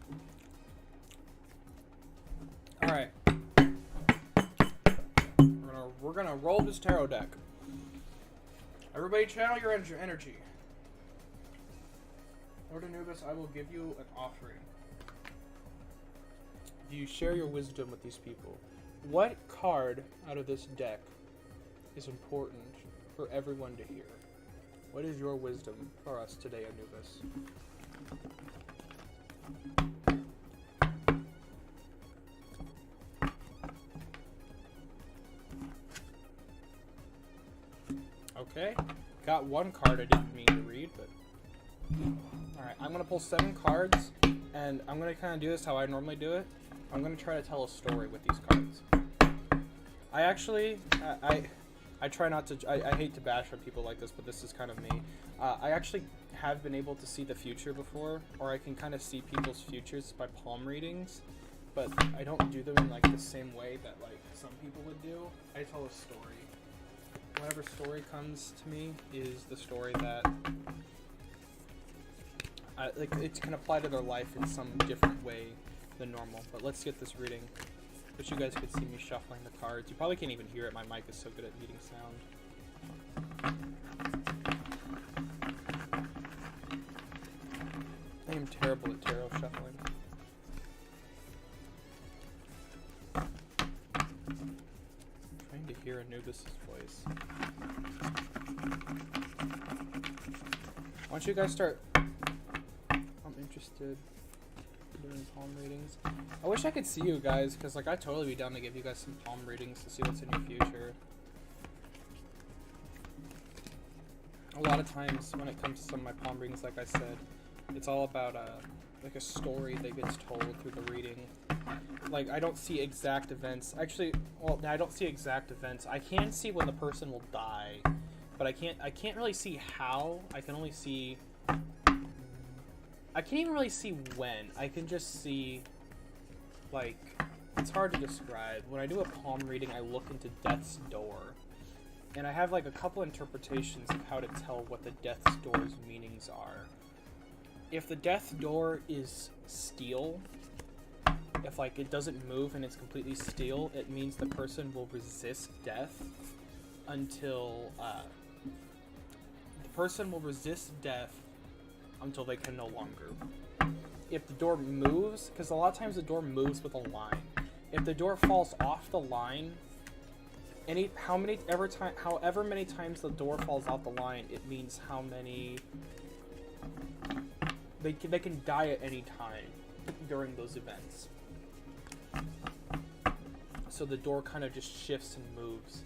All right, we're gonna roll this tarot deck. Everybody, channel your energy. Lord Anubis, I will give you an offering. You share your wisdom with these people. What card out of this deck is important for everyone to hear? What is your wisdom for us today, Anubis? Okay, got one card I didn't mean to read, but... Alright, I'm going to pull 7 cards, and I'm going to kind of do this how I normally do it. I'm going to try to tell a story with these cards. I actually, I try not to, I hate to bash on people like this, but this is kind of me. I actually have been able to see the future before, or I can kind of see people's futures by palm readings, but I don't do them in like the same way that like some people would do. I tell a story. Whatever story comes to me is the story that like it can apply to their life in some different way than normal. But let's get this reading. Wish you guys could see me shuffling the cards. You probably can't even hear it. My mic is so good at muting sound. I am terrible at tarot shuffling. Trying to hear Anubis' voice. Why don't you guys start? I'm interested in doing palm readings. I wish I could see you guys, because like I'd totally be down to give you guys some palm readings to see what's in your future. A lot of times when it comes to some of my palm readings, like I said, it's all about like a story that gets told through the reading. Like I don't see exact events. Actually, well, I don't see exact events. I can see when the person will die, but I can't really see how. I can only see. I can't even really see when. I can just see, like, it's hard to describe. When I do a palm reading, I look into death's door. And I have, like, a couple interpretations of how to tell what the death's door's meanings are. If the death's door is steel, if, like, it doesn't move and it's completely steel, it means the person will resist death until, the person will resist death until they can no longer. If the door moves, because a lot of times the door moves with a line. If the door falls off the line, however many times the door falls off the line, it means how many they can die at any time during those events. So the door kind of just shifts and moves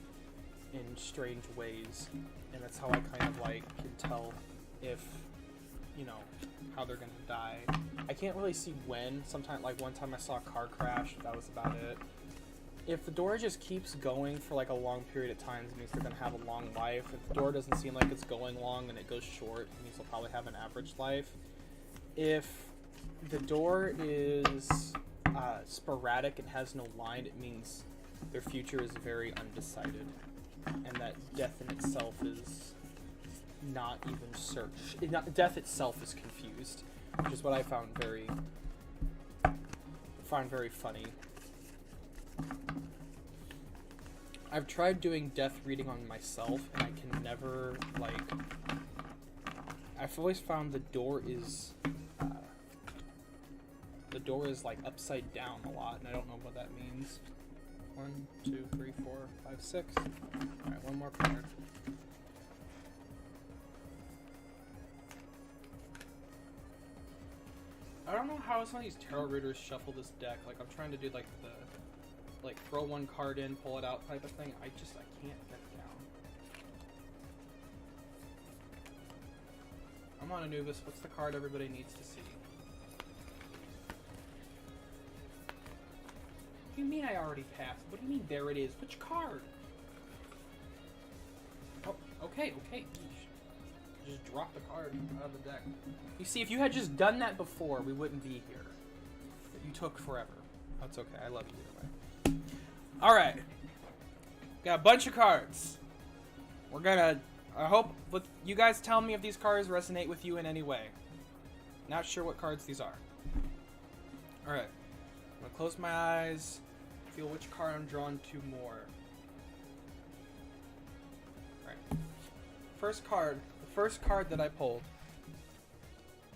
in strange ways, and that's how I kind of like can tell if, you know, how they're gonna die. I can't really see when. Sometimes, like one time I saw a car crash, that was about it. If the door just keeps going for like a long period of time, it means they're gonna have a long life. If the door doesn't seem like it's going long and it goes short, it means they'll probably have an average life. If the door is sporadic and has no line, it means their future is very undecided, and that death in itself is not even searched. Death itself is confused, which is what I found very funny. I've tried doing death reading on myself, and I can never, like, I've always found the door is like upside down a lot, and I don't know what that means. 1, 2, 3, 4, 5, 6. Alright, one more card. I don't know how some of these tarot readers shuffle this deck. Like, I'm trying to do like the throw one card in, pull it out type of thing. I can't get it down. I'm on Anubis. What's the card everybody needs to see? What do you mean I already passed? What do you mean there it is? Which card? Oh, okay. Just drop the card out of the deck. You see, if you had just done that before, we wouldn't be here. You took forever. That's okay. I love you either way. Alright. Got a bunch of cards. We're gonna... I hope... you guys tell me if these cards resonate with you in any way. Not sure what cards these are. Alright. I'm gonna close my eyes. Feel which card I'm drawn to more. Alright. First card. The first card that I pulled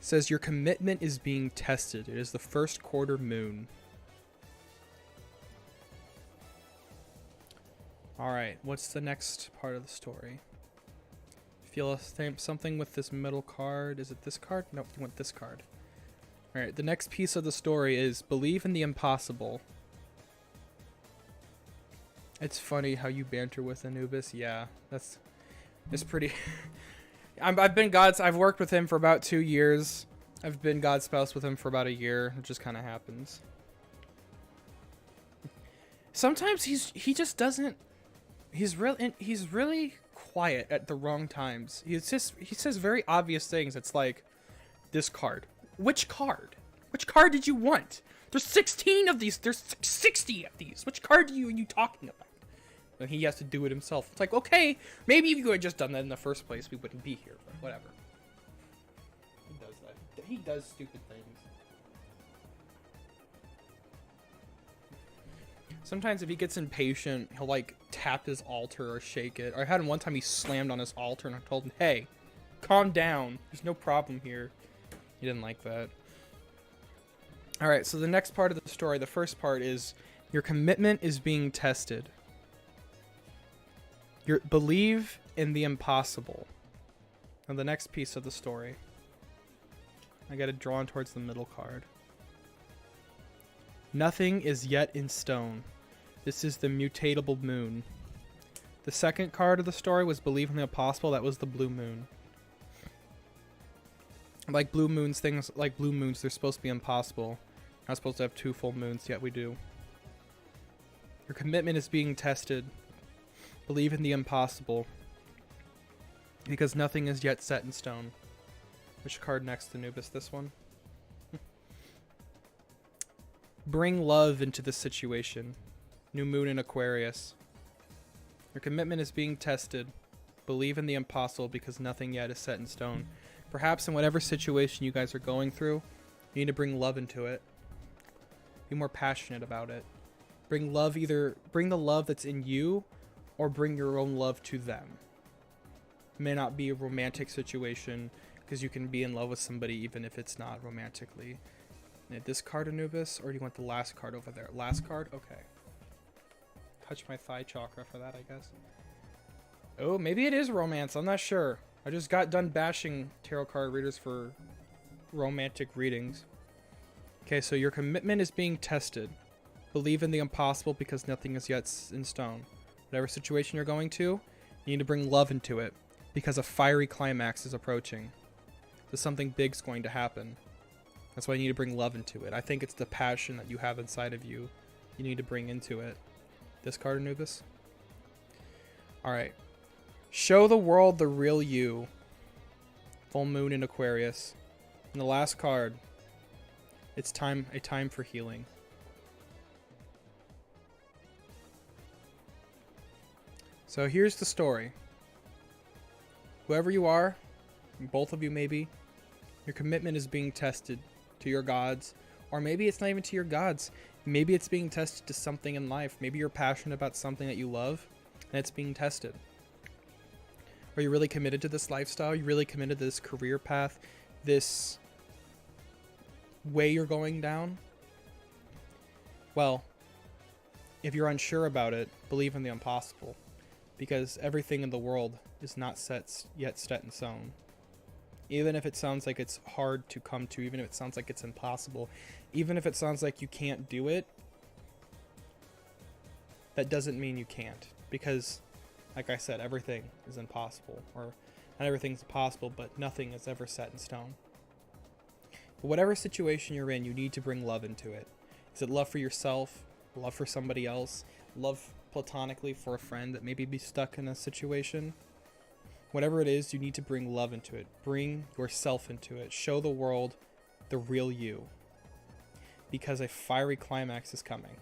says your commitment is being tested. It is the first quarter moon. Alright, what's the next part of the story? Feel something with this middle card. Is it this card? Nope, you want this card. Alright, the next piece of the story is believe in the impossible. It's funny how you banter with Anubis. Yeah, it's pretty... I've worked with him for about 2 years. I've been God's spouse with him for about a year. It just kind of happens. Sometimes he just doesn't... He's really quiet at the wrong times. He says very obvious things. It's like, this card. Which card? Which card did you want? There's 16 of these. There's 60 of these. Which card are you talking about? And he has to do it himself. It's like, okay, maybe if you had just done that in the first place, we wouldn't be here, but whatever. He does that. He does stupid things. Sometimes if he gets impatient, he'll like tap his altar or shake it. I had him one time he slammed on his altar and I told him, hey, calm down. There's no problem here. He didn't like that. Alright, so the next part of the story, the first part is your commitment is being tested. Believe in the impossible. And the next piece of the story. I got it drawn towards the middle card. Nothing is yet in stone. This is the mutatable moon. The second card of the story was believe in the impossible. That was the blue moon. Like blue moons, things like blue moons, they're supposed to be impossible. Not supposed to have 2 full moons, yet we do. Your commitment is being tested. Believe in the impossible. Because nothing is yet set in stone. Which card next, Anubis? This one? Bring love into the situation. New moon in Aquarius. Your commitment is being tested. Believe in the impossible because nothing yet is set in stone. Perhaps in whatever situation you guys are going through, you need to bring love into it. Be more passionate about it. Bring love, either bring the love that's in you or bring your own love to them. It may not be a romantic situation because you can be in love with somebody even if it's not romantically. This card, Anubis, or do you want the last card over there? Last card? Okay. Touch my thigh chakra for that, I guess. Oh, maybe it is romance. I'm not sure. I just got done bashing tarot card readers for romantic readings. Okay, so your commitment is being tested. Believe in the impossible because nothing is yet in stone. Whatever situation you're going to, you need to bring love into it because a fiery climax is approaching. So something big's going to happen. That's why you need to bring love into it. I think it's the passion that you have inside of you. You need to bring into it. This card, Anubis? Alright. Show the world the real you. Full moon in Aquarius. And the last card. It's time, a time for healing. So here's the story. Whoever you are, both of you maybe, your commitment is being tested to your gods, or maybe it's not even to your gods. Maybe it's being tested to something in life. Maybe you're passionate about something that you love, and it's being tested. Are you really committed to this lifestyle? Are you really committed to this career path, this way you're going down? Well, If you're unsure about it, believe in the impossible, because everything in the world is not yet set in stone. Even if it sounds like it's hard to come to, even if it sounds like it's impossible, even if it sounds like you can't do it, that doesn't mean you can't. Because, like I said, everything is impossible. Or, not everything's possible, but nothing is ever set in stone. But whatever situation you're in, you need to bring love into it. Is it love for yourself? Love for somebody else? Love platonically for a friend that maybe be stuck in a situation? Whatever it is, you need to bring love into it. Bring yourself into it. Show the world the real you. Because a fiery climax is coming.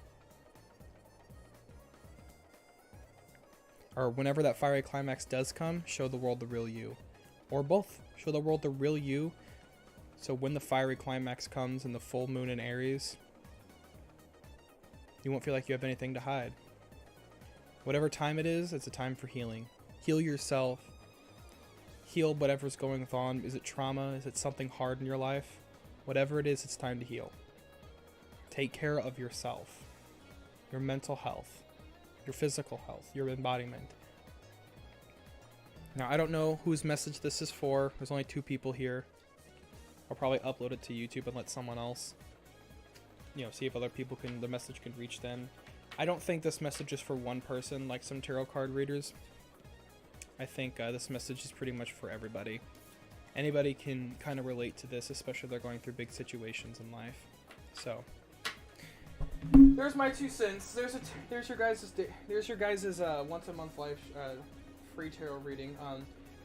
Or whenever that fiery climax does come, show the world the real you. Or both. Show the world the real you. So when the fiery climax comes in the full moon in Aries, you won't feel like you have anything to hide. Whatever time it is, it's a time for healing. Heal yourself. Heal whatever's going on. Is it trauma? Is it something hard in your life? Whatever it is, it's time to heal. Take care of yourself. Your mental health. Your physical health. Your embodiment. Now, I don't know whose message this is for. There's only 2 people here. I'll probably upload it to YouTube and let someone else, see if other people the message can reach them. I don't think this message is for one person like some tarot card readers. I think this message is pretty much for everybody. Anybody can kind of relate to this, especially if they're going through big situations in life. So, there's my 2 cents. There's your guys' once a month live free tarot reading.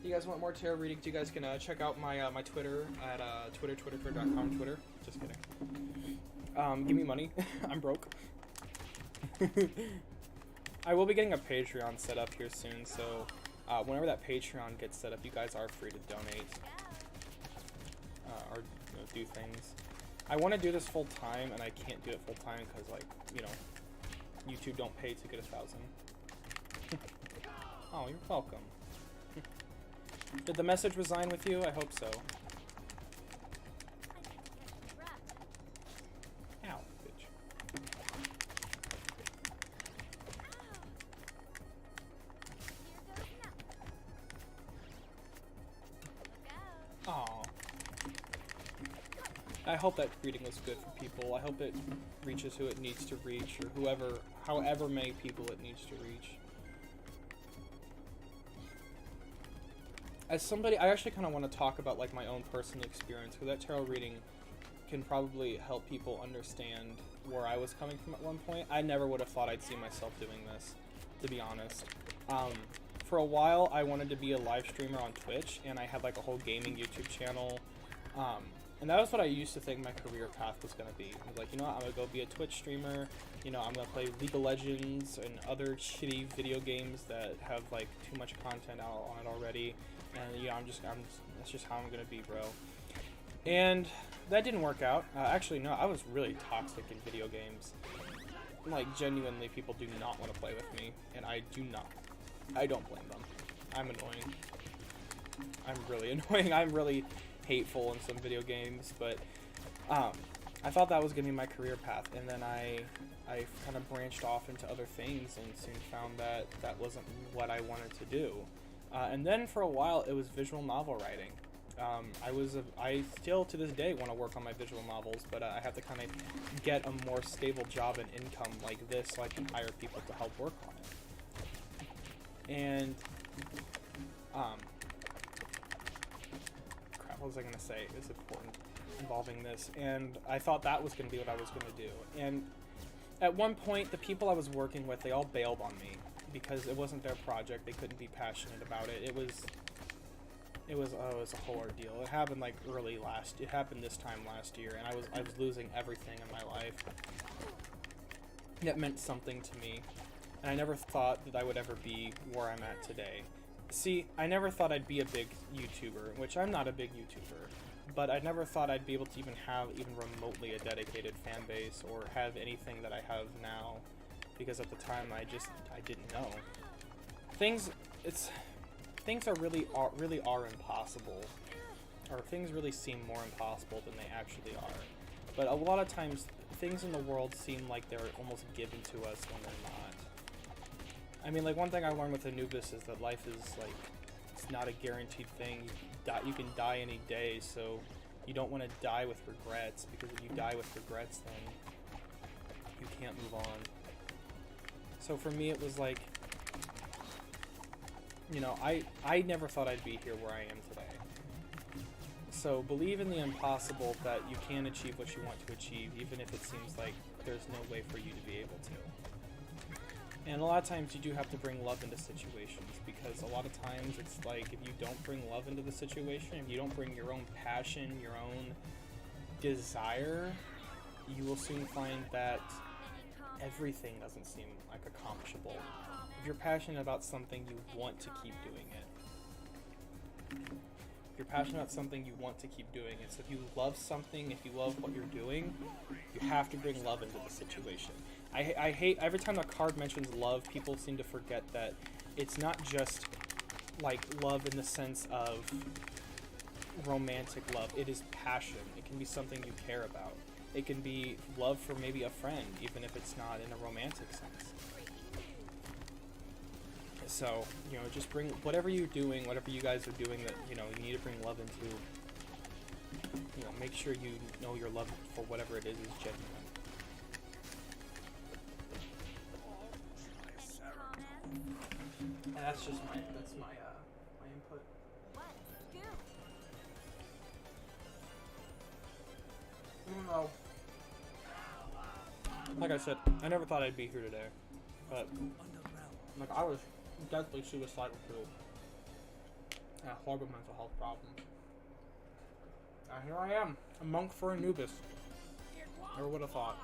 You guys want more tarot readings? You guys can check out my my Twitter at twitter.com. Just kidding. Give me money. I'm broke. I will be getting a Patreon set up here soon, so whenever that Patreon gets set up, you guys are free to donate or do things. I want to do this full time, and I can't do it full time because, YouTube don't pay to get 1,000. Oh, you're welcome. Did the message resign with you? I hope so. Ow, bitch. Aw. I hope that reading was good for people. I hope it reaches who it needs to reach, or however many people it needs to reach. As somebody, I actually kind of want to talk about my own personal experience, because that tarot reading can probably help people understand where I was coming from at one point. I never would have thought I'd see myself doing this, to be honest. For a while, I wanted to be a live streamer on Twitch, and I had a whole gaming YouTube channel. And that was what I used to think my career path was going to be. I was like, I'm going to go be a Twitch streamer. I'm going to play League of Legends and other shitty video games that have too much content out on it already. And that's just how I'm gonna be, bro. And that didn't work out. Actually, no, I was really toxic in video games. Genuinely, people do not want to play with me, and I don't blame them. I'm annoying. I'm really annoying. I'm really hateful in some video games, but I thought that was gonna be my career path, and then I kind of branched off into other things, and soon found that that wasn't what I wanted to do. And then for a while, it was visual novel writing. I still to this day want to work on my visual novels, but I have to kind of get a more stable job and income like this so I can hire people to help work on it. And, crap, what was I going to say? It was important involving this. And I thought that was going to be what I was going to do. And at one point, the people I was working with, they all bailed on me, because it wasn't their project. They couldn't be passionate about it. It was a whole ordeal. It happened it happened this time last year, and I was losing everything in my life that meant something to me, and I never thought that I would ever be where I'm at today. See, I never thought I'd be a big YouTuber, which I'm not a big YouTuber, but I never thought I'd be able to have even remotely a dedicated fan base or have anything that I have now. Because at the time, I didn't know. Things really are impossible, or things really seem more impossible than they actually are. But a lot of times, things in the world seem like they're almost given to us when they're not. I mean, like, one thing I learned with Anubis is that life is, like, it's not a guaranteed thing. You can die any day, so you don't want to die with regrets, because if you die with regrets, then you can't move on. So for me, it was like, you know, I never thought I'd be here where I am today. So believe in the impossible, that you can achieve what you want to achieve, even if it seems like there's no way for you to be able to. And a lot of times you do have to bring love into situations, because a lot of times it's like, if you don't bring love into the situation, if you don't bring your own passion, your own desire, you will soon find that everything doesn't seem like accomplishable. If you're passionate about something, you want to keep doing it. If you're passionate about something, you want to keep doing it. So if you love something, if you love what you're doing, you have to bring love into the situation. I hate, every time a card mentions love, people seem to forget that it's not just like love in the sense of romantic love. It is passion. It can be something you care about. It can be love for maybe a friend, even if it's not in a romantic sense. So, you know, just bring whatever you're doing, whatever you guys are doing that, you know, you need to bring love into. You know, make sure you know your love for whatever it is genuine. And that's just my input. Even though, like I said, I never thought I'd be here today, but like, I was deathly suicidal too. I had horrible mental health problems. And here I am, a monk for Anubis. Never would have thought.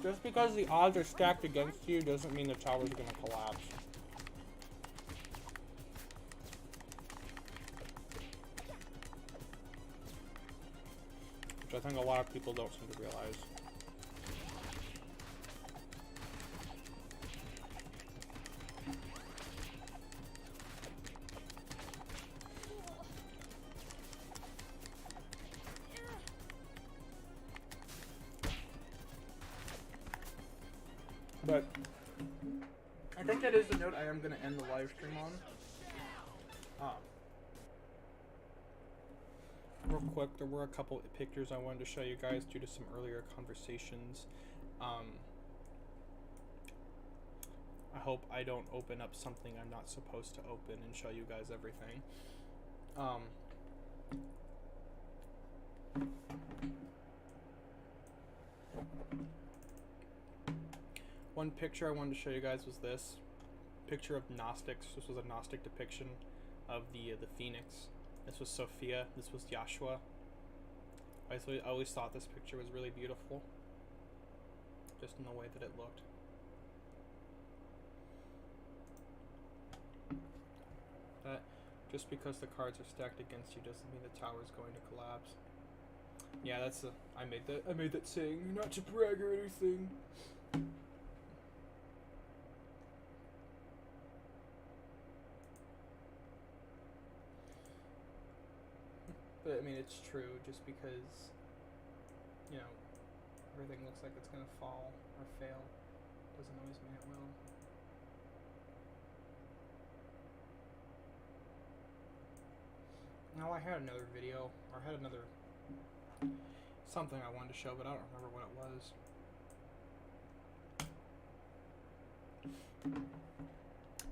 Just because the odds are stacked against you doesn't mean the tower's gonna collapse. Which I think a lot of people don't seem to realize. But I think that is the note I am going to end the live stream on. Real quick, there were a couple of pictures I wanted to show you guys due to some earlier conversations. I hope I don't open up something I'm not supposed to open and show you guys everything. One picture I wanted to show you guys was this picture of Gnostics. This was a Gnostic depiction of the Phoenix. This was Sophia. This was Joshua. I always thought this picture was really beautiful, just in the way that it looked. That just because the cards are stacked against you doesn't mean the tower is going to collapse. Yeah, that's I made that saying, not to brag or anything. But I mean, it's true. Just because, you know, everything looks like it's gonna fall or fail doesn't always mean it will. Now I had another video, or I had another something I wanted to show, but I don't remember what it was.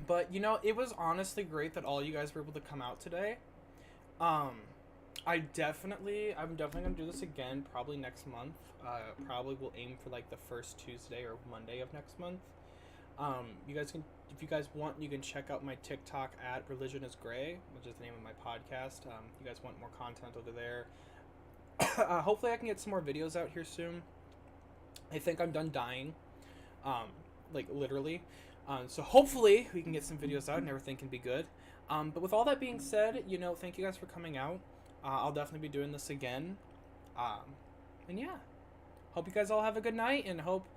But you know, it was honestly great that all you guys were able to come out today. I'm definitely gonna do this again, probably next month. Probably will aim for like the first Tuesday or Monday of next month. You guys can, if you guys want, you can check out my TikTok at Religion is Gray, which is the name of my podcast. You guys want more content over there. Hopefully I can get some more videos out here soon. I think I'm done dying, like literally. So hopefully we can get some videos out and everything can be good. But with all that being said, you know, thank you guys for coming out. I'll definitely be doing this again. And yeah, hope you guys all have a good night, and hope